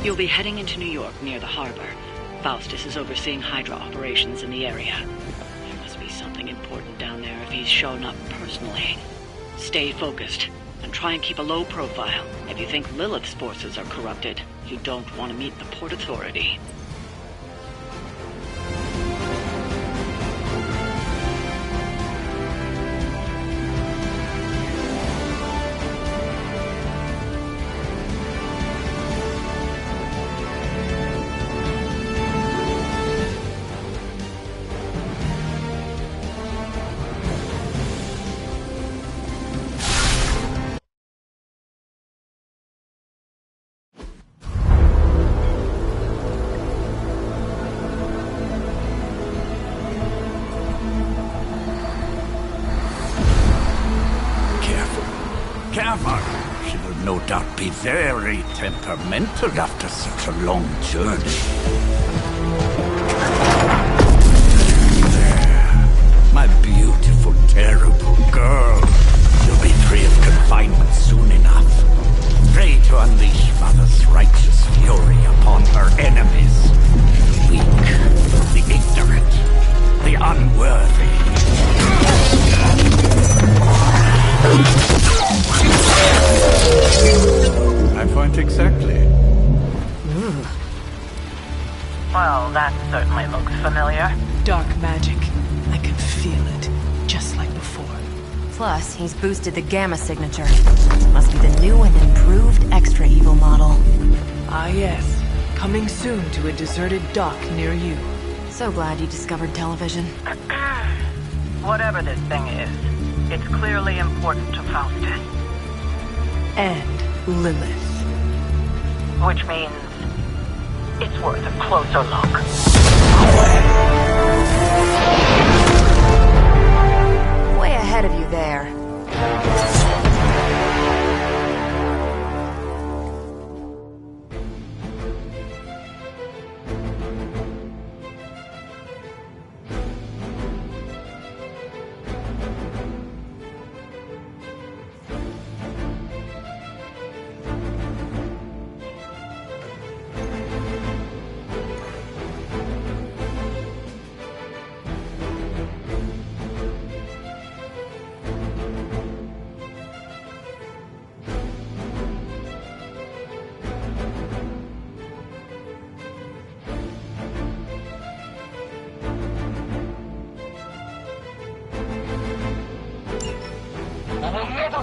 You'll be heading into New York near the harbor. Faustus is overseeing Hydra operations in the area. There must be something important down there if he's shown up personally. Stay focused, and try and keep a low profile. If you think Lilith's forces are corrupted, you don't want to meet the Port Authority. Careful. She will no doubt be very temperamental after such a long journey. There. My beautiful, terrible girl. You'll be free of confinement soon enough. Pray to unleash Mother's righteous fury upon her enemies. The weak, the ignorant, the unworthy. My point exactly. Well, that certainly looks familiar. Dark magic. I can feel it, just like before. Plus, he's boosted the Gamma signature. Must be the new and improved Extra Evil model. Ah yes, coming soon to a deserted dock near you. So glad you discovered television. Whatever this thing is, it's clearly important to Faustus. And Lilith. Which means it's worth a closer look. Way ahead of you there.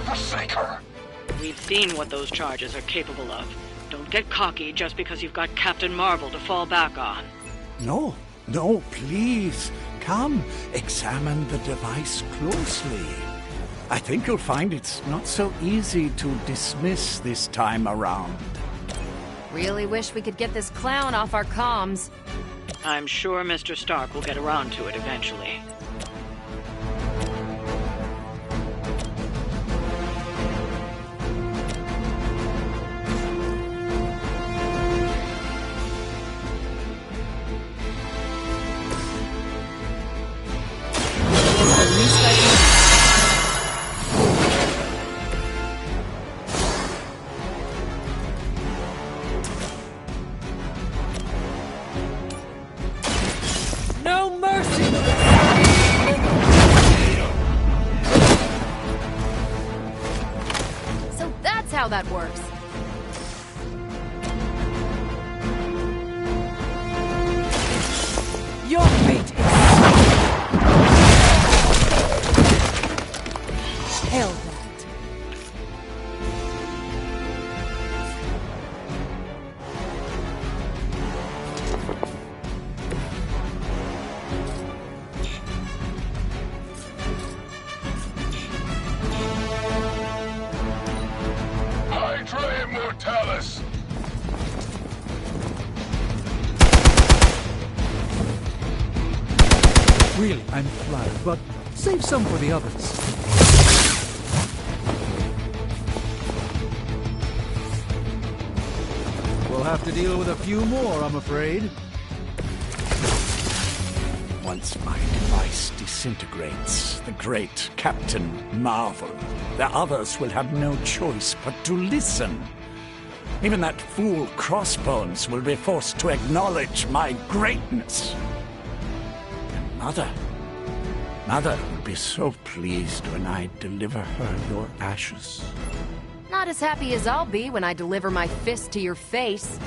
Forsake her. We've seen what those charges are capable of. Don't get cocky just because you've got Captain Marvel to fall back on. No, please. Come, examine the device closely. I think you'll find it's not so easy to dismiss this time around. Really wish we could get this clown off our comms. I'm sure Mr. Stark will get around to it eventually. No mercy! So that's how that works. Your fate is hell that. Hydra Immortalis! Really, I'm flattered, but save some for the others. We'll have to deal with a few more, I'm afraid. Once my device disintegrates, the great Captain Marvel, the others will have no choice but to listen. Even that fool Crossbones will be forced to acknowledge my greatness. And Mother will be so pleased when I deliver her your ashes. Not as happy as I'll be when I deliver my fist to your face.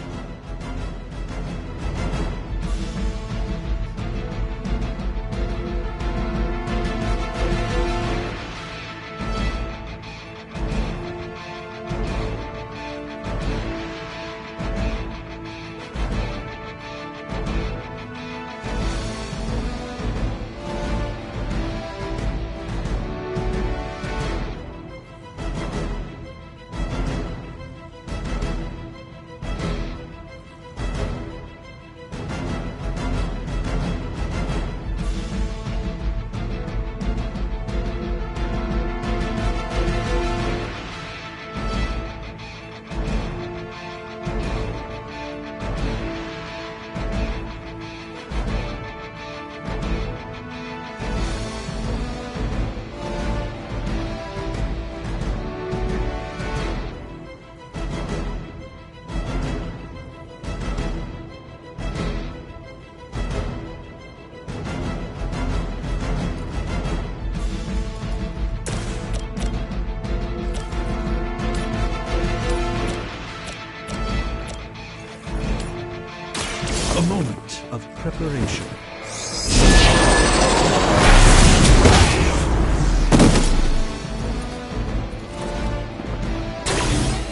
A moment of preparation.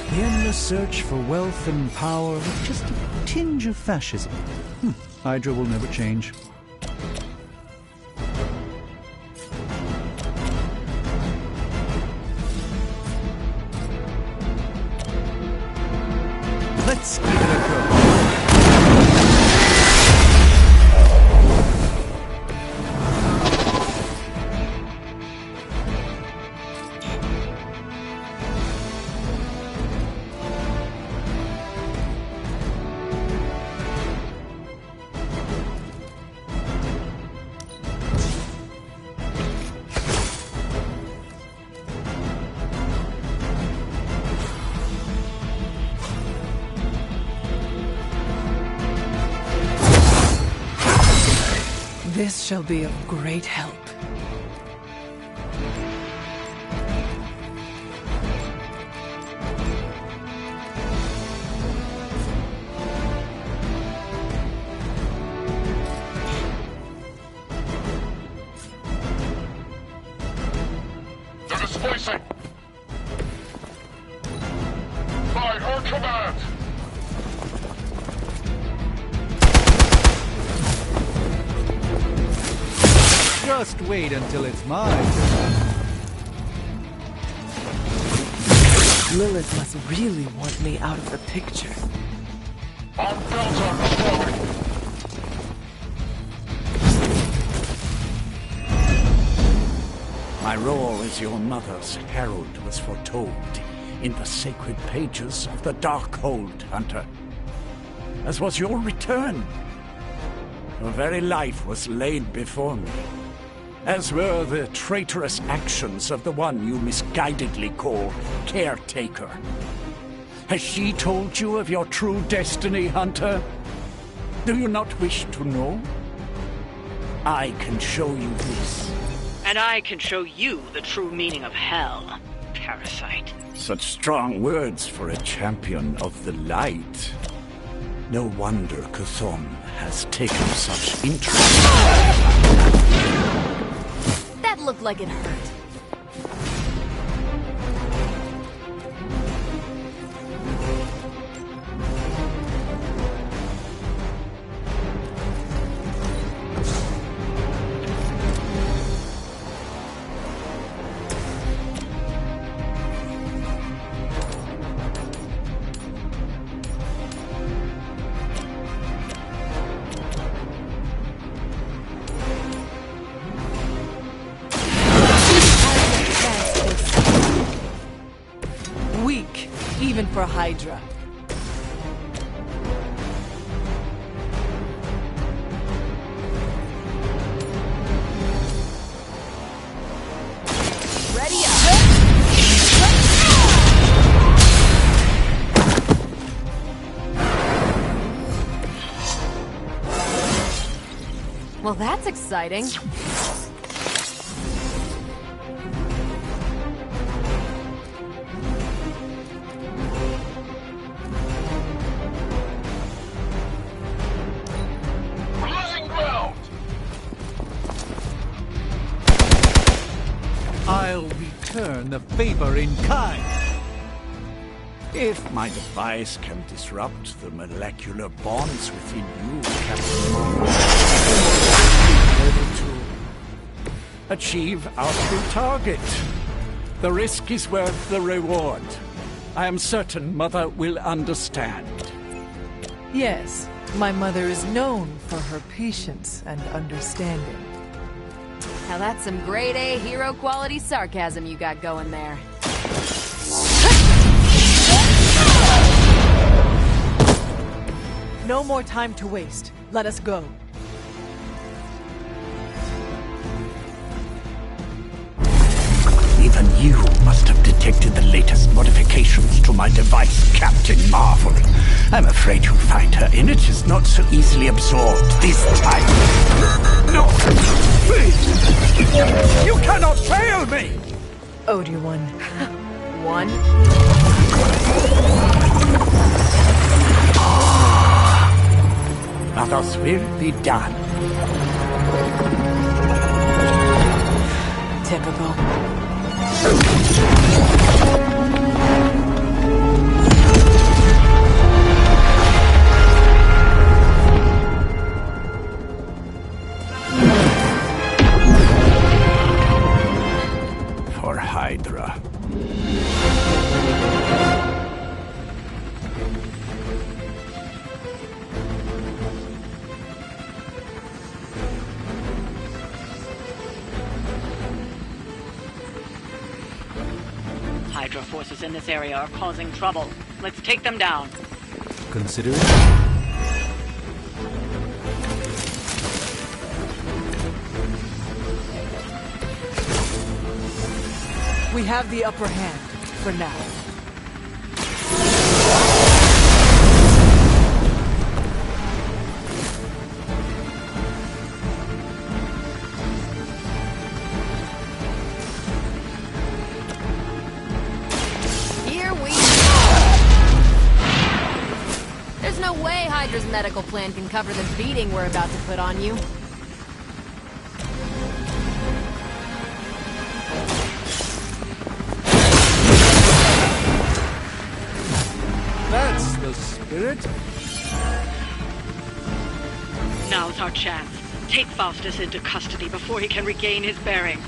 The endless search for wealth and power with just a tinge of fascism. Hydra will never change. Let's give it a go. This shall be of great help. They're displacing! By her command! Just wait until it's my turn. Lilith must really want me out of the picture. On Delta, reporting! My role as your mother's herald was foretold in the sacred pages of the Darkhold, Hunter. As was your return. Your very life was laid before me, as were the traitorous actions of the one you misguidedly call Caretaker. Has she told you of your true destiny, Hunter? Do you not wish to know? I can show you this. And I can show you the true meaning of hell, parasite. Such strong words for a champion of the light. No wonder Chthon has taken such interest. That looked like it hurt. Even for Hydra. Ready up! Well, that's exciting. I'll return the favor in kind. If my device can disrupt the molecular bonds within you, Captain Marvel, I'm able to achieve our true target. The risk is worth the reward. I am certain Mother will understand. Yes, my mother is known for her patience and understanding. Now that's some grade A hero quality sarcasm you got going there. No more time to waste. Let us go. Even you must have detected the latest modifications to my device, Captain Marvel. I'm afraid you'll find her energies not so easily absorbed this time. No! Please! You cannot fail me! Obi-Wan. One. Others will be done. Typical. For Hydra. Hydra forces in this area are causing trouble. Let's take them down. Consider it. We have the upper hand, for now. Here we go! There's no way Hydra's medical plan can cover the beating we're about to put on you. That's the spirit. Now's our chance. Take Faustus into custody before he can regain his bearings.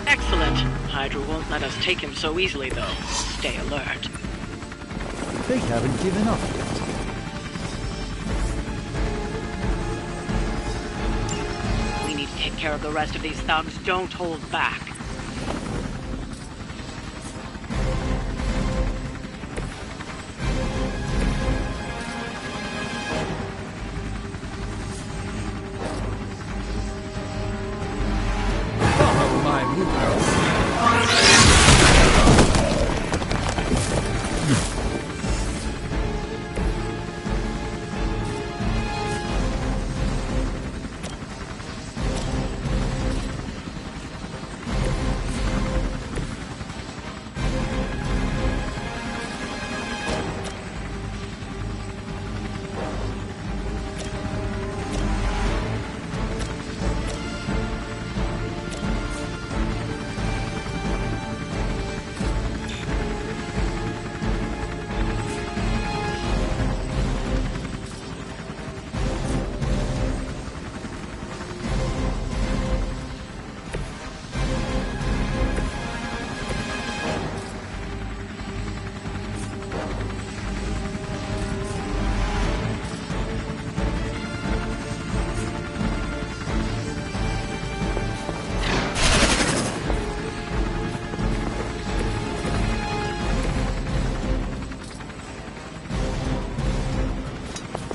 Excellent. Hydra won't let us take him so easily, though. Stay alert. They haven't given up yet. We need to take care of the rest of these thugs. Don't hold back. Follow my movements.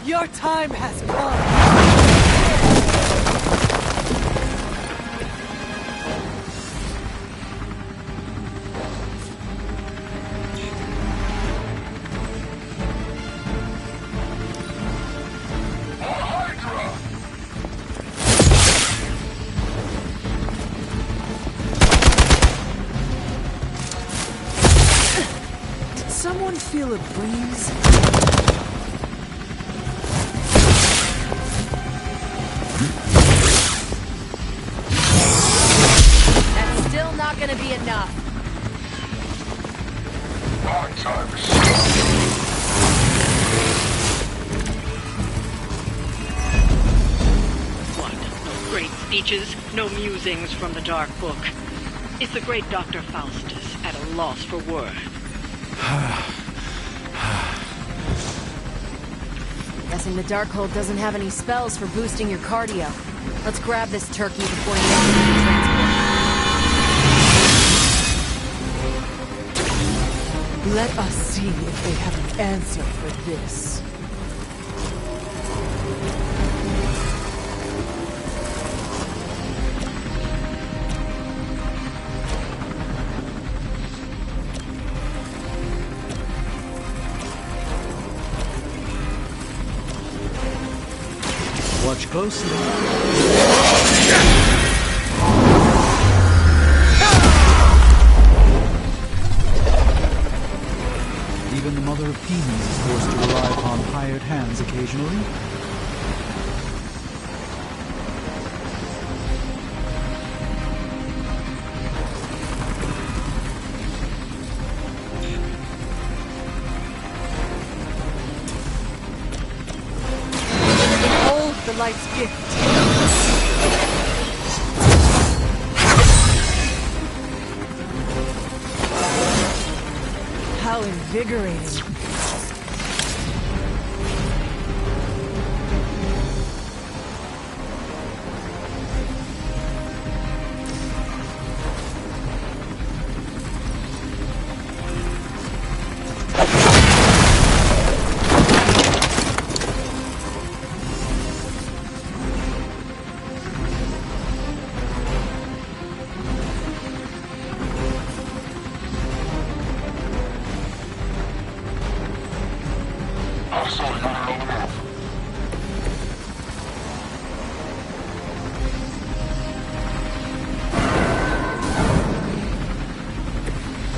Your time has come! feel a breeze? That's still not gonna be enough. What? No great speeches? No musings from the Dark Book? Is the great Dr. Faustus at a loss for words? Guessing the Darkhold doesn't have any spells for boosting your cardio. Let's grab this turkey before he makes it into transport. Let us see if they have an answer for this. Watch closely. Even the Mother of Demons is forced to rely upon hired hands occasionally. The light's gift. How invigorating.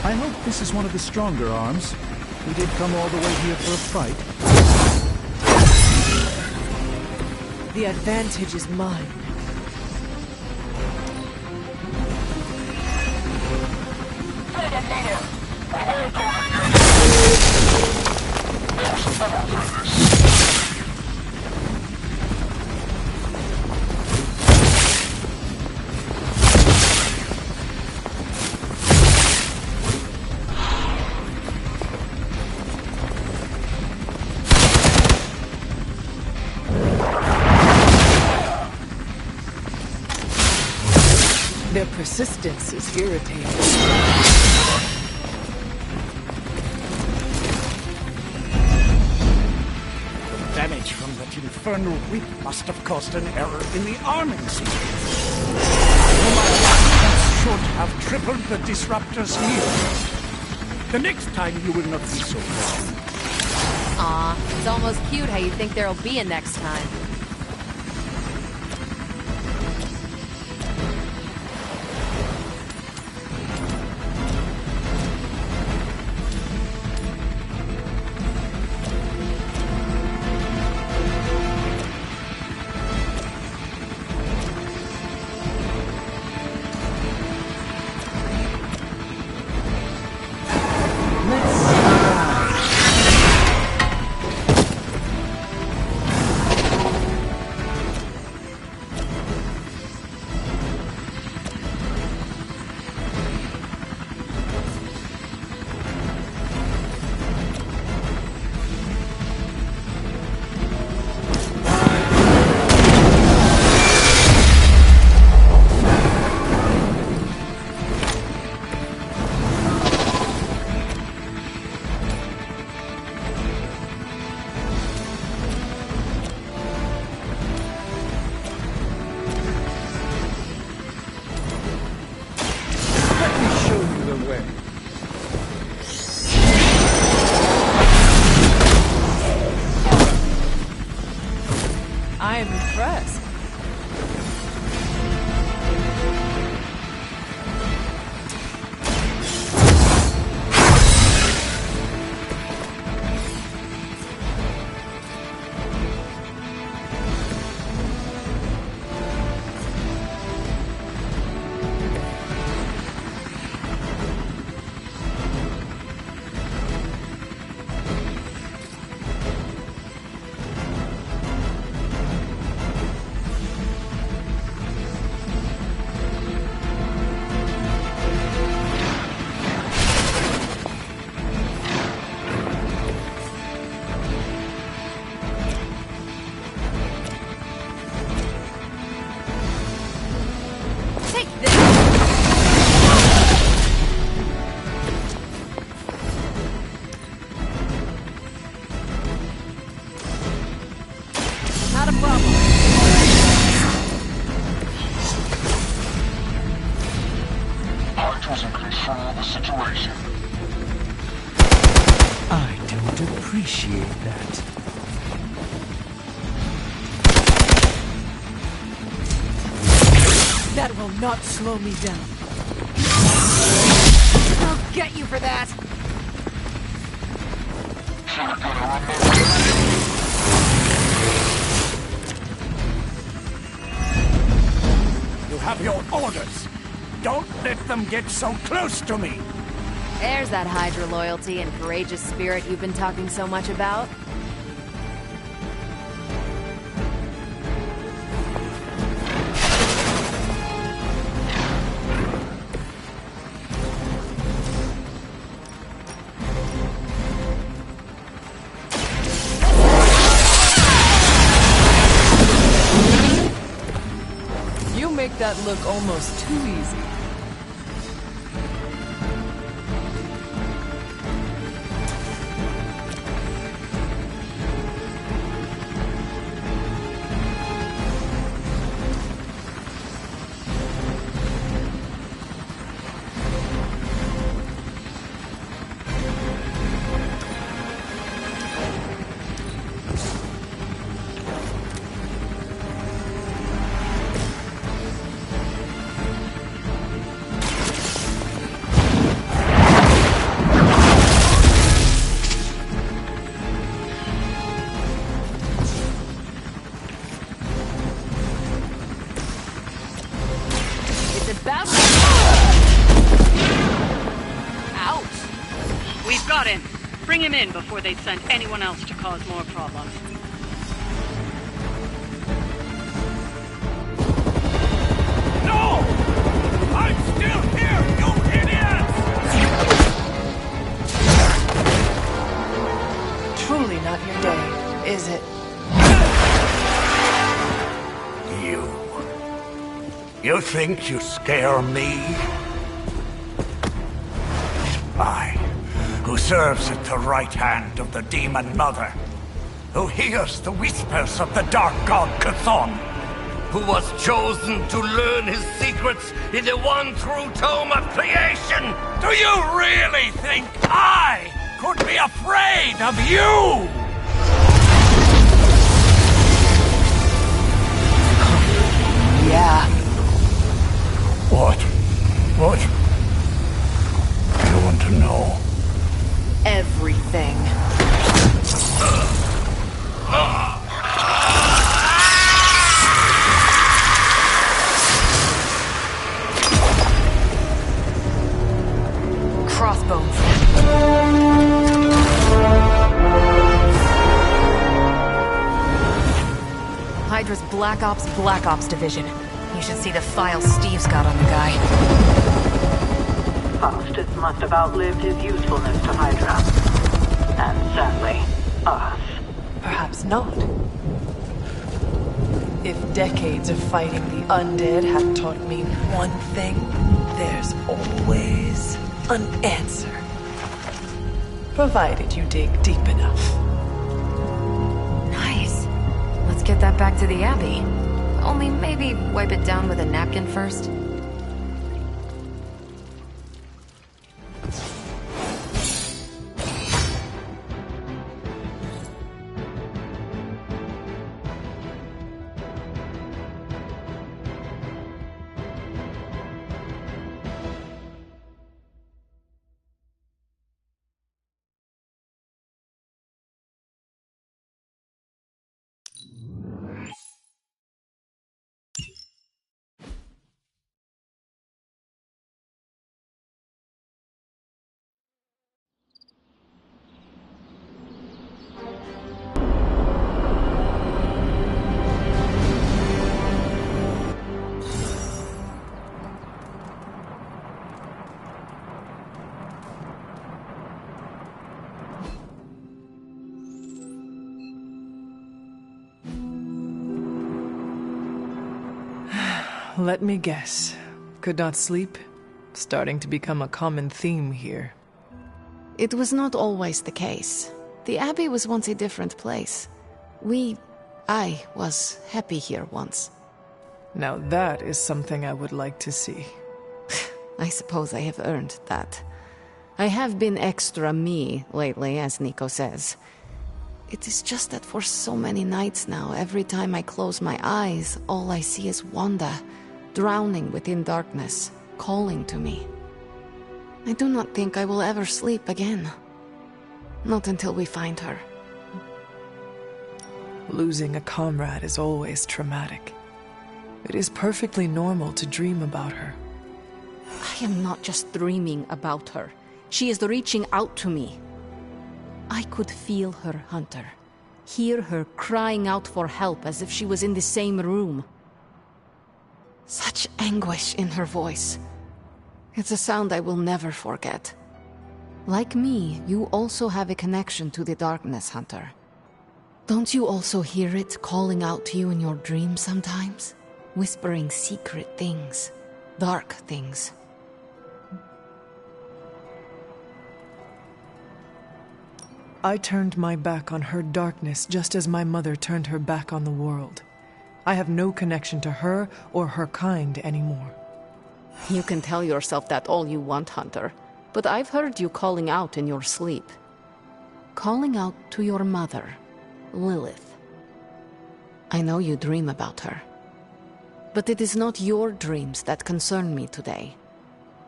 I hope this is one of the stronger arms. We did come all the way here for a fight. The advantage is mine. Their persistence is irritating. Damage from that infernal whip must have caused an error in the arming sequence. That should have tripled the disruptor's heal. The next time you will not be so wrong. Aw, it's almost cute how you think there'll be a next time. situation. I don't appreciate that. That will not slow me down. I'll get you for that! You have your orders. Don't let them get so close to me. There's that Hydra loyalty and courageous spirit you've been talking so much about. You make that look almost too easy. We've got him. Bring him in before they send anyone else to cause more problems. No! I'm still here, you idiots! Truly not your day, is it? You think you scare me? I, who serves at the right hand of the Demon Mother, who hears the whispers of the Dark God Chthon, who was chosen to learn his secrets in the one true tome of creation. Do you really think I could be afraid of you? Yeah. What? I want to know. Everything. Crossbones. Hydra's Black Ops Division. You should see the files Steve's got on the guy. Faustus must have outlived his usefulness to Hydra. And sadly, us. Perhaps not. If decades of fighting the undead have taught me one thing, there's always an answer. Provided you dig deep enough. Nice. Let's get that back to the Abbey. Only maybe wipe it down with a napkin first. Let me guess. Could not sleep? Starting to become a common theme here. It was not always the case. The Abbey was once a different place. I was happy here once. Now that is something I would like to see. I suppose I have earned that. I have been extra me lately, as Nico says. It is just that for so many nights now, every time I close my eyes, all I see is Wanda, drowning within darkness, calling to me. I do not think I will ever sleep again. Not until we find her. Losing a comrade is always traumatic. It is perfectly normal to dream about her. I am not just dreaming about her. She is reaching out to me. I could feel her, Hunter. Hear her crying out for help as if she was in the same room. Such anguish in her voice. It's a sound I will never forget. Like me, you also have a connection to the darkness, Hunter. Don't you also hear it calling out to you in your dreams sometimes? Whispering secret things, dark things. I turned my back on her darkness just as my mother turned her back on the world. I have no connection to her or her kind anymore. You can tell yourself that all you want, Hunter, but I've heard you calling out in your sleep. Calling out to your mother, Lilith. I know you dream about her. But it is not your dreams that concern me today.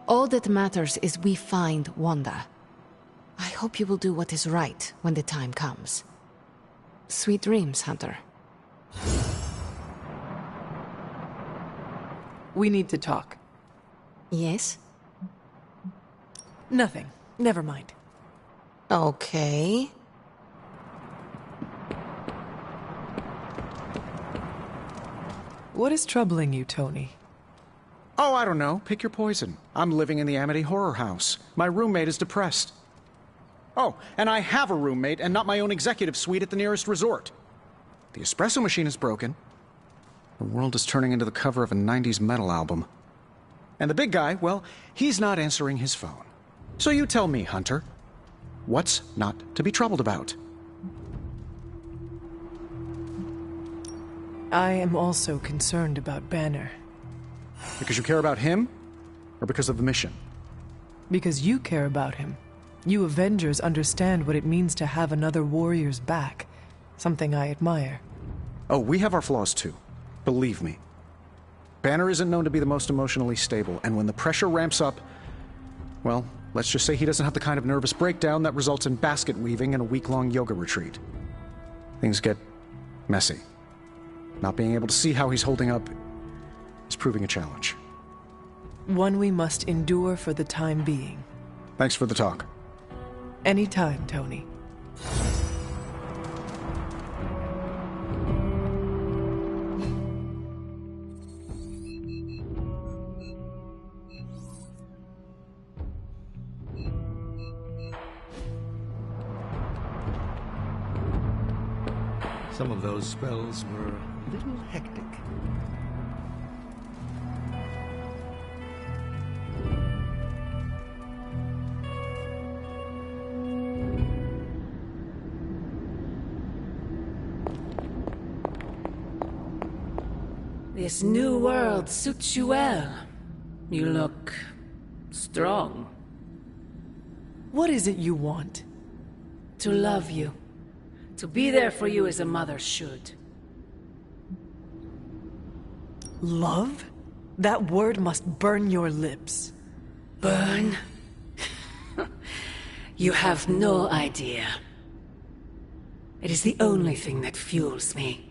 All that matters is we find Wanda. I hope you will do what is right when the time comes. Sweet dreams, Hunter. We need to talk. Yes? Nothing. Never mind. Okay. What is troubling you, Tony? Oh, I don't know. Pick your poison. I'm living in the Amity Horror House. My roommate is depressed. Oh, and I have a roommate and not my own executive suite at the nearest resort. The espresso machine is broken. The world is turning into the cover of a 90s metal album. And the big guy, well, he's not answering his phone. So you tell me, Hunter, what's not to be troubled about? I am also concerned about Banner. Because you care about him, or because of the mission? Because you care about him. You Avengers understand what it means to have another warrior's back. Something I admire. Oh, we have our flaws too. Believe me. Banner isn't known to be the most emotionally stable, and when the pressure ramps up, well, let's just say he doesn't have the kind of nervous breakdown that results in basket weaving and a week-long yoga retreat. Things get messy. Not being able to see how he's holding up is proving a challenge. One we must endure for the time being. Thanks for the talk. Anytime, Tony. Some of those spells were a little hectic. This new world suits you well. You look strong. What is it you want? To love you. To be there for you as a mother should. Love? That word must burn your lips. Burn? You have no idea. It is the only thing that fuels me.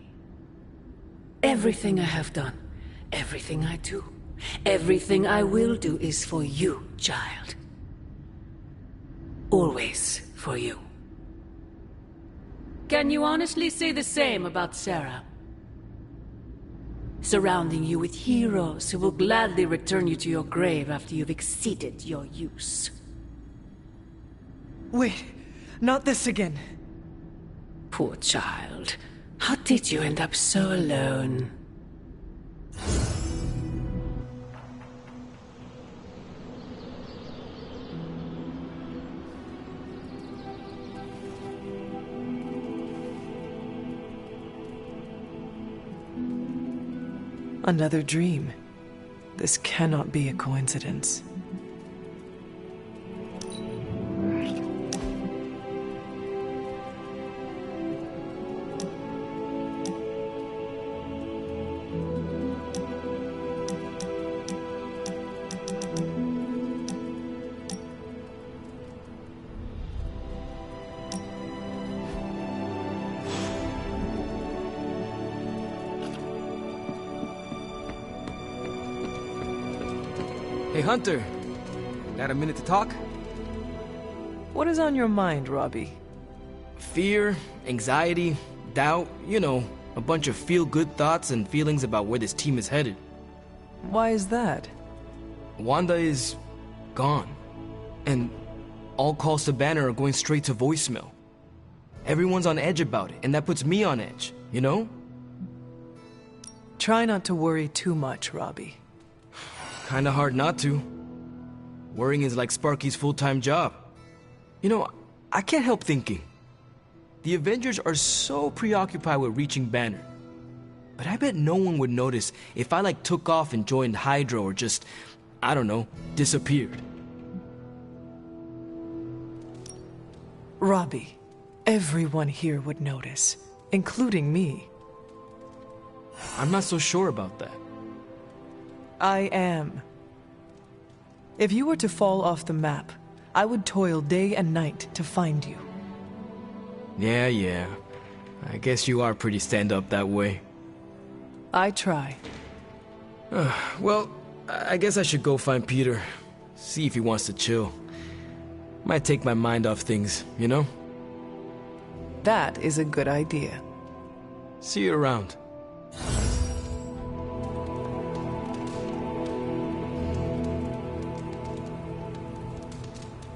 Everything I have done, everything I do, everything I will do is for you, child. Always for you. Can you honestly say the same about Sarah? Surrounding you with heroes who will gladly return you to your grave after you've exceeded your use. Wait, not this again. Poor child. How did you end up so alone? Another dream. This cannot be a coincidence. Hey, Hunter. Got a minute to talk? What is on your mind, Robbie? Fear, anxiety, doubt, you know, a bunch of feel-good thoughts and feelings about where this team is headed. Why is that? Wanda is gone. And all calls to Banner are going straight to voicemail. Everyone's on edge about it, and that puts me on edge, you know? Try not to worry too much, Robbie. Kinda hard not to. Worrying is like Sparky's full-time job. You know, I can't help thinking. The Avengers are so preoccupied with reaching Banner. But I bet no one would notice if I took off and joined Hydra or just, I don't know, disappeared. Robbie, everyone here would notice, including me. I'm not so sure about that. I am. If you were to fall off the map, I would toil day and night to find you. Yeah. I guess you are pretty stand-up that way. I try. Well, I guess I should go find Peter. See if he wants to chill. Might take my mind off things, you know? That is a good idea. See you around.